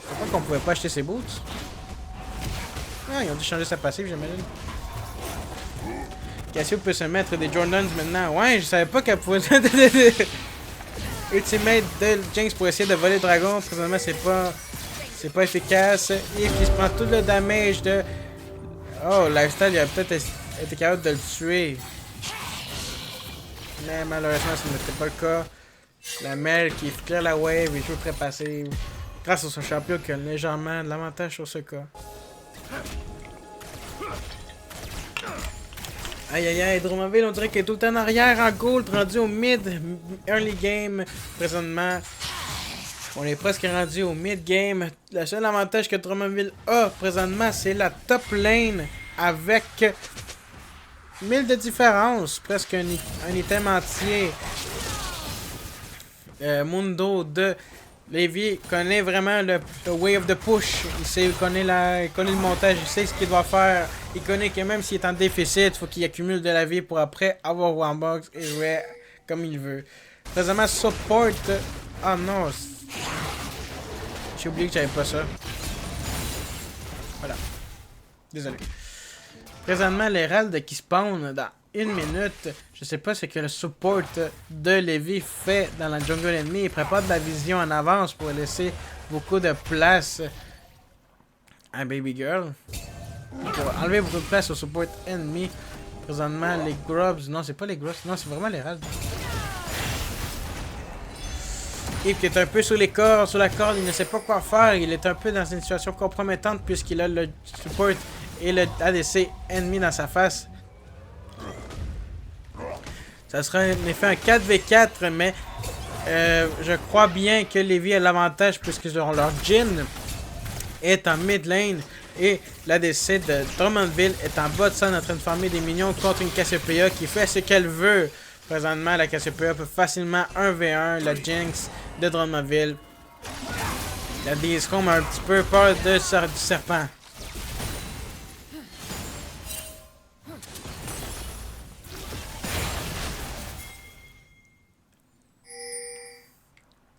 Pourquoi qu'on pouvait pas acheter ses boots? Ah, ils ont dû changer sa passive, j'imagine. Cassio peut se mettre des Jordans maintenant. Ouais, je savais pas qu'elle pouvait... Ultimate de Jinx pour essayer de voler le dragon. Présentement, c'est pas efficace. Yves qui se prend tout le damage de... Oh, Lifestyle, il a peut-être été capable de le tuer. Mais malheureusement, ce n'était pas le cas. La Mel qui clear la wave et joue très passive. Grâce à son champion qui a légèrement de l'avantage sur ce cas. Aïe aïe aïe, Drummondville on dirait qu'il est tout le temps en arrière en gold, rendu au mid early game présentement. On est presque rendu au mid game. Le seul avantage que Drummondville a présentement, c'est la top lane avec 1000 de différence, presque un item entier. Mundo de Levi connaît vraiment le way of the push. Il connaît le montage, il sait ce qu'il doit faire. Il connaît que même s'il est en déficit, il faut qu'il accumule de la vie pour après avoir One-Box et jouer comme il veut. Présentement, support. Ah non. J'ai oublié que j'avais pas ça. Voilà. Désolé. Présentement, l'Herald qui spawn dans 1 minute. Je sais pas ce que le support de Levi fait dans la jungle ennemie. Il prépare de la vision en avance pour laisser beaucoup de place à Baby Girl. Pour enlever beaucoup de place au support ennemi. Présentement, les Grubs. Non, c'est pas les Grubs. Non, c'est vraiment l'Herald. Yves qui est un peu sur la corde, il ne sait pas quoi faire. Il est un peu dans une situation compromettante puisqu'il a le support et le ADC ennemi dans sa face. Ça sera en effet un 4v4, mais je crois bien que Levi a l'avantage puisque leur Jhin est en mid lane et l'ADC de Drummondville est en bas de scène en train de farmer des minions contre une Cassiopeia qui fait ce qu'elle veut. Présentement, la Cassiopeia peut facilement 1v1 la Jinx de Drummondville. La Discom a un petit peu peur du serpent.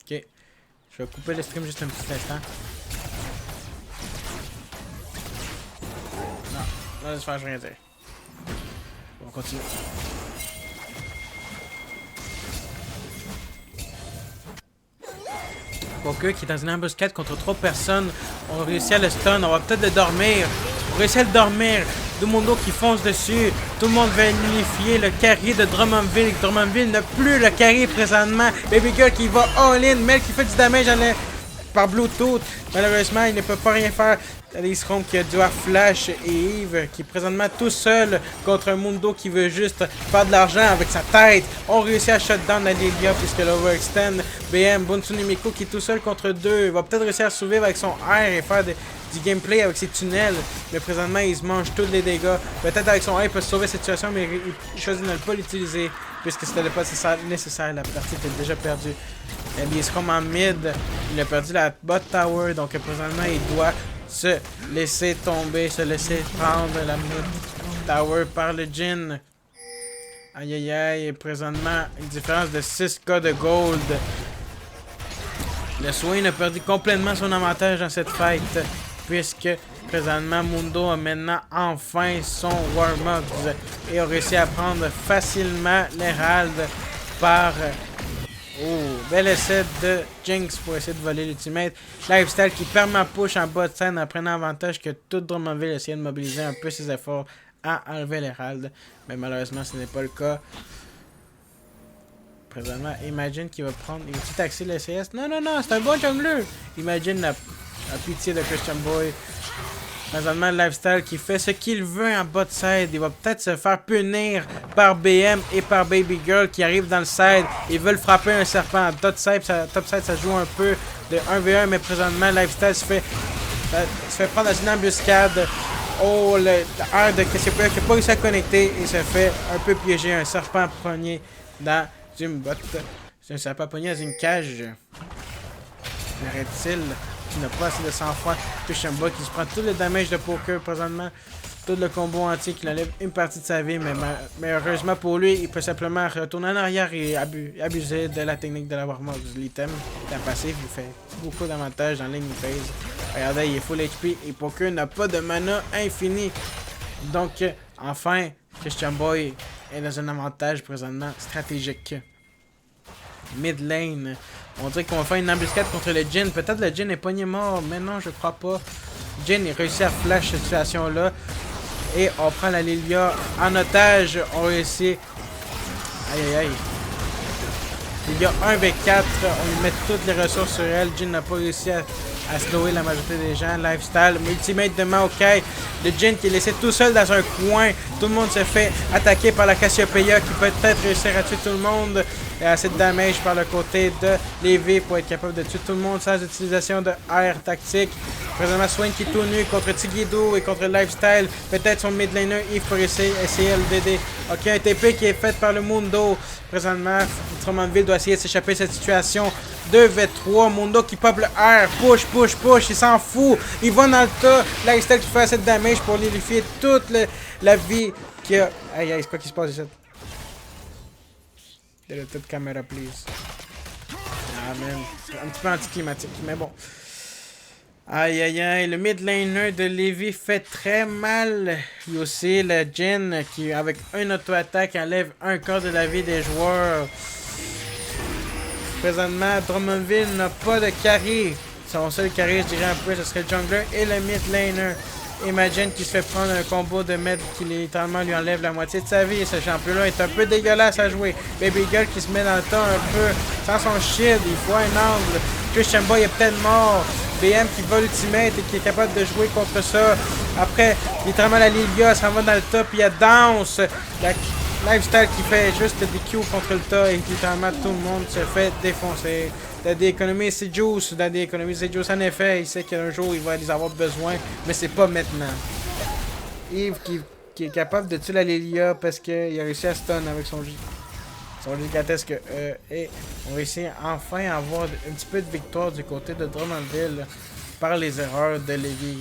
Ok. Je vais couper le stream juste un petit instant. Non, laisse faire, je rien dire. On va continuer. Poker qui est dans une embuscade contre 3 personnes. On a réussi à le stun. On va peut-être le dormir. On réussit à le dormir. Mundo qui fonce dessus. Tout le monde va unifier le carry de Drummondville. Drummondville n'a plus le carry présentement. Baby Girl qui va all-in. Mel qui fait du damage par Bluetooth. Malheureusement, il ne peut pas rien faire. Alice Rome qui a dû à Flash et Yves qui est présentement tout seul contre un Mundo qui veut juste faire de l'argent avec sa tête. On réussit à shutdown la Lilia puisque l'overextend. BM, Bunsunimiko qui est tout seul contre 2. Il va peut-être réussir à survivre avec son air et faire du gameplay avec ses tunnels. Mais présentement, il se mange tous les dégâts. Peut-être avec son air, il peut sauver cette situation, mais il choisit de ne pas l'utiliser puisque c'était pas nécessaire. La partie était déjà perdue. Alice Rome en mid. Il a perdu la bot tower. Donc présentement, il doit se laisser tomber, se laisser prendre la mid tower par le Jhin. Aïe aïe aïe, et présentement une différence de 6k de gold. Le Swain a perdu complètement son avantage dans cette fight puisque présentement Mundo a maintenant enfin son Warmugs et a réussi à prendre facilement l'Herald par... Oh, bel essai de Jinx pour essayer de voler l'ultimate. Lifestyle qui permet push en bas de scène en prenant avantage que tout Drummondville essayait de mobiliser un peu ses efforts à enlever l'Herald. Mais malheureusement, ce n'est pas le cas. Présentement, Imagine qui va prendre... Il va-t-il taxer le CS? Non, non, non, c'est un bon jungler! Imagine la pitié de Christian Boy. Présentement, Lifestyle qui fait ce qu'il veut en bot side. Il va peut-être se faire punir par BM et par Baby Girl qui arrivent dans le side. Ils veulent frapper un serpent. Top side, ça joue un peu de 1v1, mais présentement, Lifestyle se fait prendre dans une embuscade. Oh, le R de Cassiopeia qui n'a pas réussi à connecter et se fait un peu piéger. Un serpent pogné dans une botte. C'est un serpent pogné dans une cage. L'arrête-t-il? Qui n'a pas assez de sang-froid. Christian Boy qui se prend tout le damage de poker présentement. Tout le combo entier qui enlève une partie de sa vie. Mais heureusement pour lui, il peut simplement retourner en arrière et abuser de la technique de la Warmugs. L'item, la passive, il fait beaucoup d'avantages dans l'enemy phase. Regardez, il est full HP et poker n'a pas de mana infini. Donc, enfin, Christian Boy est dans un avantage présentement stratégique. Mid lane. On dirait qu'on va faire une embuscade contre le Jhin. Peut-être le Jhin est pogné mort, mais non, je crois pas. Jhin est réussi à flash cette situation-là. Et on prend la Lilia en otage. On réussit. Aïe aïe aïe. Lilia 1v4. On lui met toutes les ressources sur elle. Jhin n'a pas réussi à slower la majorité des gens. Lifestyle, ultimate de Maokai. Le Jhin qui est laissé tout seul dans un coin. Tout le monde se fait attaquer par la Cassiopeia qui peut peut-être réussir à tuer tout le monde. et assez de damage par le côté de Lévi pour être capable de tuer tout le monde sans utilisation de air tactique. Présentement, Swain qui est tout nu contre Tigido et contre Lifestyle. Peut-être son mid laner Yves pour essayer LDD. Ok, un TP qui est fait par le Mundo. Présentement, Drummondville doit essayer de s'échapper de cette situation. 2v3, Mundo qui pop le R, push, push, push, il s'en fout. Il va dans le tas. Lifestyle qui fait assez de damage pour liquifier toute la vie qu'il a. Aïe, aïe, c'est quoi qui se passe ici? Le top caméra, please. Ah, man. Un petit peu anticlimatique, mais bon. Aïe aïe aïe, le mid laner de Lévi fait très mal. Il y a aussi le Jhin qui, avec un auto-attaque, enlève un quart de la vie des joueurs. Présentement, Drummondville n'a pas de carry. Son seul carry, je dirais un peu, ce serait le jungler et le mid laner. Imagine qu'il se fait prendre un combo de mid qui littéralement lui enlève la moitié de sa vie. Ce champion-là est un peu dégueulasse à jouer. Baby Girl qui se met dans le temps un peu sans son shield, il faut un angle. Christian Boy est peut-être mort. BM qui va l'ultimate et qui est capable de jouer contre ça. Après, littéralement la Lilia s'en va dans le top. Il y a Dance. La Lifestyle qui fait juste des Q contre le tas et littéralement tout le monde se fait défoncer. Daddy économise ses juice. Daddy économise ses juice en effet. Il sait qu'un jour il va les avoir besoin. Mais c'est pas maintenant. Yves qui est capable de tuer la Lilia parce qu'il a réussi à stun avec son gigantesque et on réussit enfin à avoir un petit peu de victoire du côté de Drummondville par les erreurs de Lévi.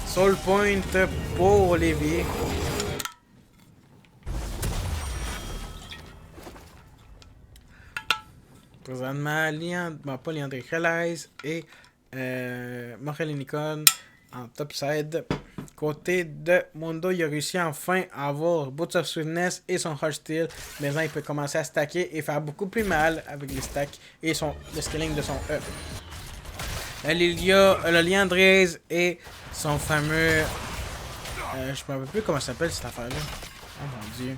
Soul Point pour Lévi. Présentement, pas Leandre Relais et Morel Nikon en top side. Côté de Mundo, il a réussi enfin à avoir Boots of Sweetness et son Heartsteel. Maintenant, il peut commencer à stacker et faire beaucoup plus mal avec les stacks et le scaling de son E. La Lilia, le Liandrez et son fameux... je me rappelle plus comment ça s'appelle cette affaire-là. Oh mon dieu.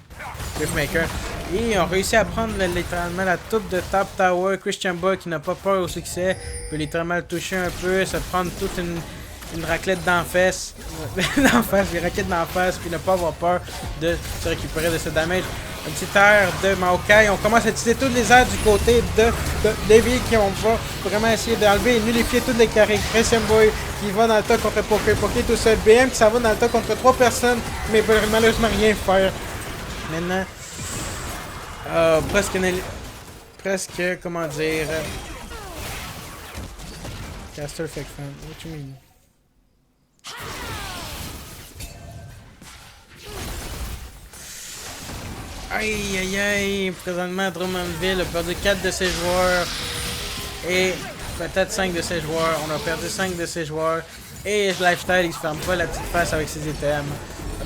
Cliffmaker. Et ils ont réussi à prendre littéralement la toupe de Top Tower. Christian Boy qui n'a pas peur au succès. Peut littéralement le toucher un peu, se prendre toute une raclette d'en face. Des raquettes d'en face, puis ne pas avoir peur de se récupérer de ce damage. Un petit air de Maokai. On commence à utiliser toutes les airs du côté de Lévi qui on va vraiment essayer d'enlever et nullifier toutes les carrés. Christian Boy qui va dans le tas contre Poké tout seul. BM qui s'en va dans le tas contre 3 personnes, mais peut malheureusement rien faire. Maintenant, presque, comment dire, Caster Fake Fan. What you mean? Aïe aïe aïe, présentement Drummondville a perdu 4 de ses joueurs et peut-être 5 de ses joueurs. On a perdu 5 de ses joueurs et Lifestyle il se ferme pas la petite face avec ses items.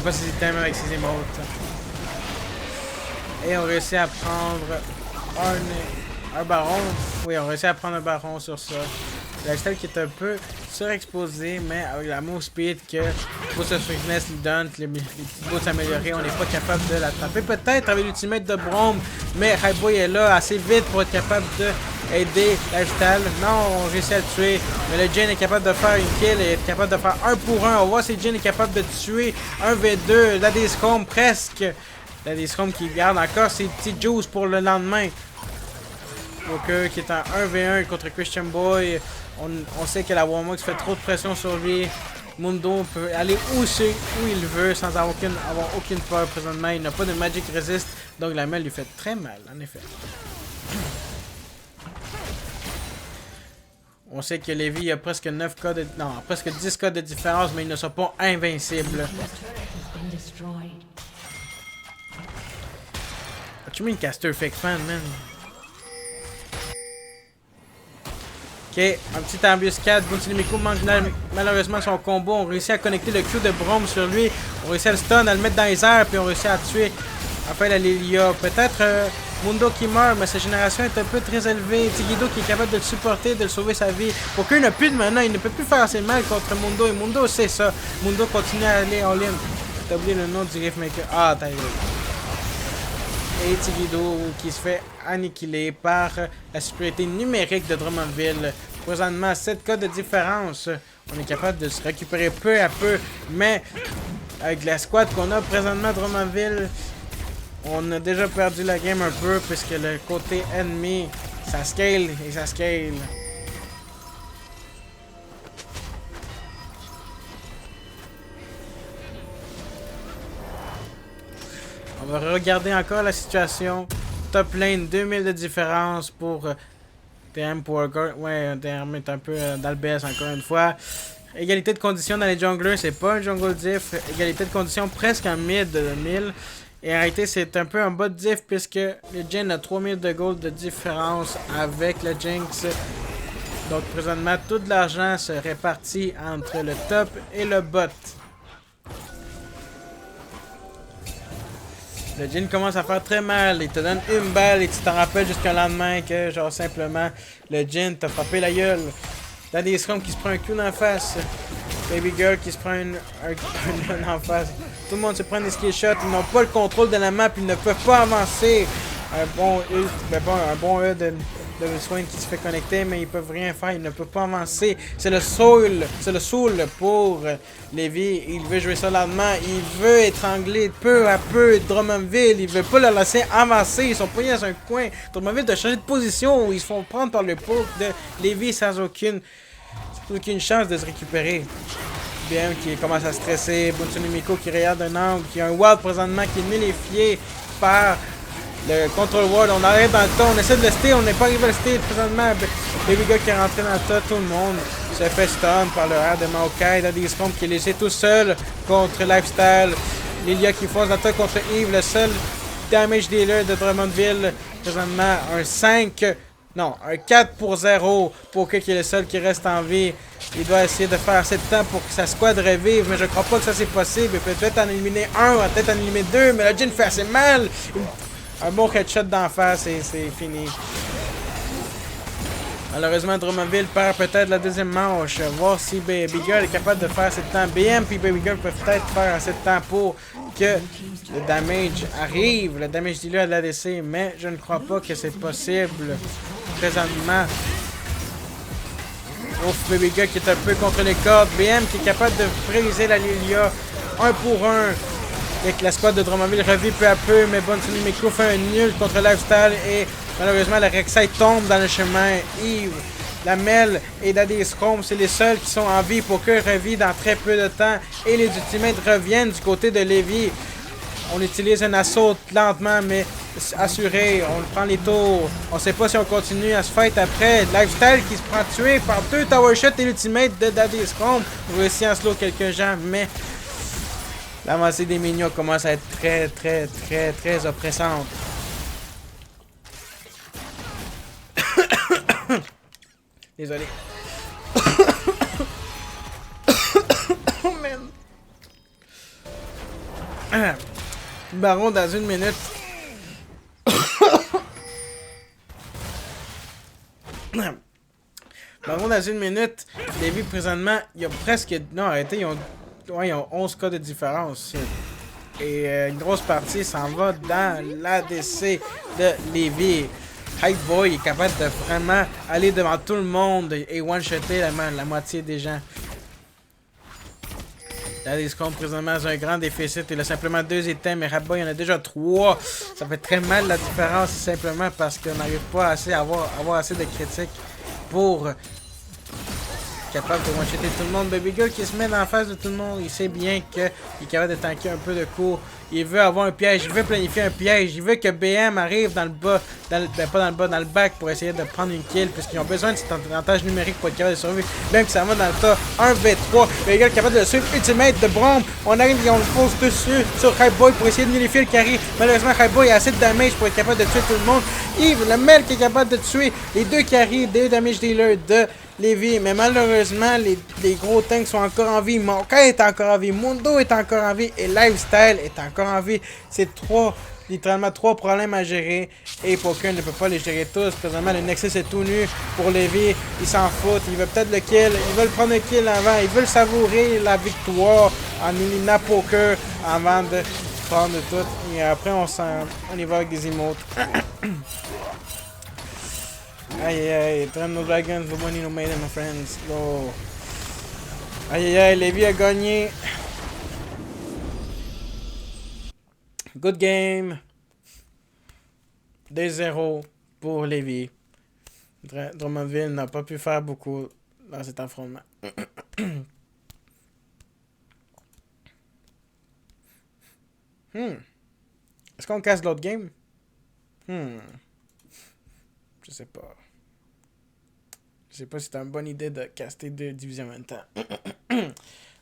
Pas ses items avec ses emotes. Et on réussit à prendre un baron. Oui, on réussit à prendre un baron sur ça. Lifestyle qui est un peu surexposé, mais avec la move speed que Boost of Sweetness lui donne, les petits boosts améliorés, on n'est pas capable de l'attraper. Peut-être avec l'ultimate de Braum, mais Highboy est là assez vite pour être capable d'aider Lifestyle. Non, on réussit à le tuer, mais le Jhin est capable de faire une kill et est capable de faire 1 pour 1. On voit si Jhin est capable de tuer 1v2, la Discom presque. La Discom qui garde encore ses petits juice pour le lendemain. Walker qui est en 1v1 contre Christian Boy. On sait que la Warmox fait trop de pression sur lui. Mundo peut aller où il veut sans avoir aucune peur présentement. Il n'a pas de Magic Resist, donc la mail lui fait très mal, en effet. On sait que Lévi a presque 9K de... Non, presque 10K de différence, mais ils ne sont pas invincibles. Tu mets une caster fake fan, man. Ok, un petit embuscade. Buntilimiku manque malheureusement son combo. On réussit à connecter le Q de Braum sur lui. On réussit à le stun, à le mettre dans les airs, puis on réussit à tuer. Enfin, la Lilia. Peut-être Mundo qui meurt, mais sa génération est un peu très élevée. Tigido qui est capable de le supporter, de le sauver sa vie. Pour qu'il n'a plus de mana, il ne peut plus faire assez mal contre Mundo. Et Mundo sait ça. Mundo continue à aller en ligne. T'as oublié le nom du Riftmaker. Ah, t'as eu. Et Tigido qui se fait annihiler par la supériorité numérique de Drummondville. Présentement, 7K de différence. On est capable de se récupérer peu à peu, mais avec la squad qu'on a présentement à Drummondville, On a déjà perdu la game un peu puisque le côté ennemi, ça scale et ça scale. On va regarder encore la situation. Top lane, 2000 de différence pour TM Powercore. Ouais, TM est un peu dans le BS encore une fois. Égalité de conditions dans les junglers, c'est pas un jungle diff. Égalité de conditions presque un mid de 1000. Et en réalité, c'est un peu un bas de diff puisque le Jhin a 3000 de gold de différence avec le Jinx. Donc présentement, tout l'argent se répartit entre le top et le bot. Le Jhin commence à faire très mal, il te donne une balle et tu t'en rappelles jusqu'au lendemain que genre simplement le Jhin t'a frappé la gueule. T'as des Scrum qui se prend un coup d'en face. Baby Girl qui se prend un en face. Tout le monde se prend des skill shots, ils n'ont pas le contrôle de la map, ils ne peuvent pas avancer. Un bon E de Swain qui se fait connecter, mais ils peuvent rien faire, ils ne peuvent pas avancer. C'est le soul pour Levi. Il veut jouer ça lentement, il veut étrangler peu à peu Drummondville, il veut pas le laisser avancer, ils sont poignés dans un coin. Drummondville doit changer de position, ils se font prendre par le poke de Levi sans aucune chance de se récupérer. BM qui commence à stresser, Bunsunimiko qui regarde un angle, qui a un ward présentement qui est nullifié par le control ward. On arrive dans le tas, on essaie de le stay, on n'est pas arrivé à le stay présentement. Baby Girl qui est rentré dans le tas, tout le monde se fait stun par le R de Maokai. Daddy Scrum qui est laissé tout seul contre Lifestyle. Lilia qui fonce dans le tas contre Yves, le seul damage dealer de Drummondville. Présentement un 4-0 pour qui est le seul qui reste en vie. Il doit essayer de faire assez de temps pour que sa squad revive, mais je crois pas que ça c'est possible. Il peut peut-être en éliminer un, peut-être en éliminer deux, mais le Jhin fait assez mal. Un bon headshot d'en face et c'est fini. Malheureusement, Drummondville perd peut-être la deuxième manche. Voir si Baby Girl est capable de faire assez de temps. BM et Baby Girl peuvent peut-être faire assez de temps pour que le damage arrive. Le damage dealer à l'ADC, mais je ne crois pas que c'est possible présentement. Ouf, Baby Girl qui est un peu contre les cordes. BM qui est capable de briser la Lilia 1 pour 1. Avec la squad de Drummondville revit peu à peu, mais Bunsunimiko fait un nul contre Lifestyle et malheureusement le Rek'Sai tombe dans le chemin. Yves, Lamel et Daddy Scrum, c'est les seuls qui sont en vie pour que revit dans très peu de temps et les ultimates reviennent du côté de Levi. On utilise un assaut lentement mais assuré, on prend les tours. On sait pas si on continue à se fight après. Lifestyle qui se prend tuer par 2 tower shots et l'ultimate de Daddy Scrum. On réussit à slow quelques gens, mais l'avancée des minions commence à être très oppressante. Désolé. Oh man. Baron dans une minute. Baron dans une minute. Lévi présentement, il y a presque... Non, arrêtez, ils ont 11 cas de différence. Et une grosse partie s'en va dans l'ADC de Levi. Hype Boy est capable de vraiment aller devant tout le monde et one-shotter la moitié des gens. Daddy Scrum présentement a un grand déficit. Il a simplement 2 items, mais Hype Boy en a déjà 3. Ça fait très mal la différence simplement parce qu'on n'arrive pas assez à avoir assez de critiques pour capable de one-shotter tout le monde. Baby Girl qui se met en face de tout le monde. Il sait bien qu'il est capable de tanker un peu de coups. Il veut avoir un piège. Il veut planifier un piège. Il veut que BM arrive dans le bas. Pas dans le bas, dans le back pour essayer de prendre une kill. Parce qu'ils ont besoin de cet avantage numérique pour être capable de survivre. Même que ça va dans le tas. 1v3. Baby Girl capable de le suivre. Ultimate de Brom. On arrive et on le pose dessus sur Hype Boy pour essayer de nullifier le carry. Malheureusement, Hype Boy a assez de damage pour être capable de tuer tout le monde. Yves, le Mel qui est capable de tuer les 2 carries, 2 damage dealers de Levi, mais malheureusement, les gros tanks sont encore en vie. Maokai est encore en vie. Mundo est encore en vie. Et Lifestyle est encore en vie. C'est littéralement 3 problèmes à gérer. Et Poker ne peut pas les gérer tous. Présentement, le Nexus est tout nu pour Levi. Il s'en fout. Il veut peut-être le kill. Ils veulent prendre le kill avant. Ils veulent savourer la victoire en éliminant Poker avant de prendre tout. Et après, on y va avec des emotes. Aïe aïe, train no dragons, no money, no maiden, my friends. Go. Aïe aïe, Levi a gagné. Good game. 2-0 pour Lévis. Drummondville n'a pas pu faire beaucoup dans cet affrontement. Hmm. Est-ce qu'on casse l'autre game? Hmm. Je sais pas. Je sais pas si c'est une bonne idée de caster deux divisions en même temps.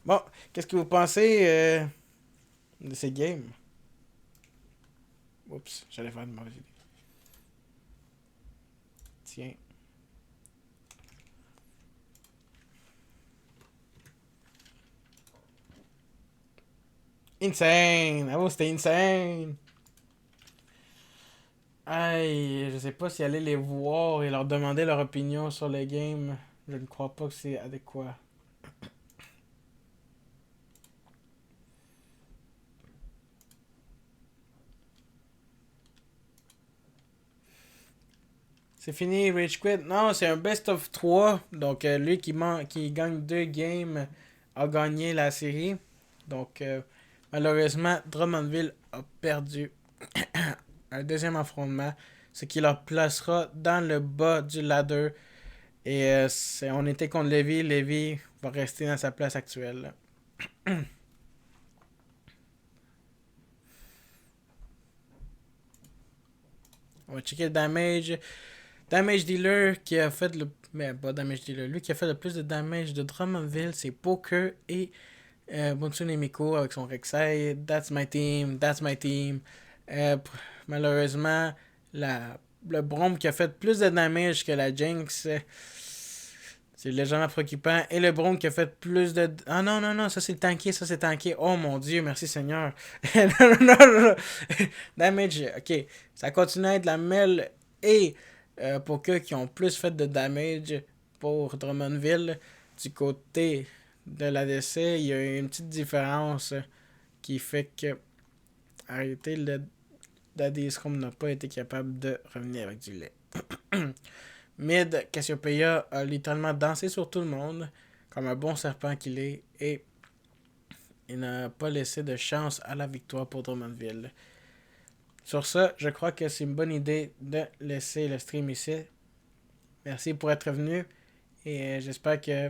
Bon, qu'est-ce que vous pensez de ces games? Oups, j'allais faire une mauvaise idée. Tiens. Insane! Ah, oh, c'était insane! Aïe, je sais pas si aller les voir et leur demander leur opinion sur le game. Je ne crois pas que c'est adéquat. C'est fini, Rage Quit. Non, c'est un best of 3. Donc, lui qui gagne 2 games a gagné la série. Donc, malheureusement, Drummondville a perdu un deuxième affrontement. Ce qui leur placera dans le bas du ladder. Et on était contre Lévis. Lévis va rester dans sa place actuelle. On va checker le damage. Damage dealer qui a fait le. Mais pas damage dealer. Lui qui a fait le plus de damage de Drummondville, c'est Poker et Bunsune Miko avec son Rek'Sai. That's my team, that's my team. Euh, Malheureusement, le Braum qui a fait plus de damage que la Jinx, c'est légèrement préoccupant. Et le Braum qui a fait plus de. Ah non, non, non, ça c'est tanké, ça c'est tanké. Oh mon dieu, merci Seigneur. Non, non, non, non. Damage, ok. Ça continue à être la Mel et pour ceux qui ont plus fait de damage pour Drummondville. Du côté de l'ADC, il y a une petite différence qui fait que arrêter l'ADSCOM n'a pas été capable de revenir avec du lait. Mid, Cassiopeia a littéralement dansé sur tout le monde, comme un bon serpent qu'il est, et il n'a pas laissé de chance à la victoire pour Drummondville. Sur ça, je crois que c'est une bonne idée de laisser le stream ici. Merci pour être venu, et j'espère que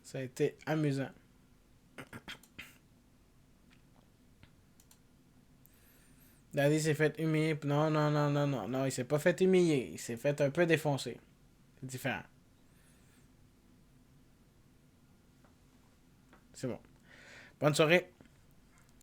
ça a été amusant. Daddy s'est fait humilier. Non, non, non, non, non, non, il s'est pas fait humilier. Il s'est fait un peu défoncer. C'est différent. C'est bon. Bonne soirée.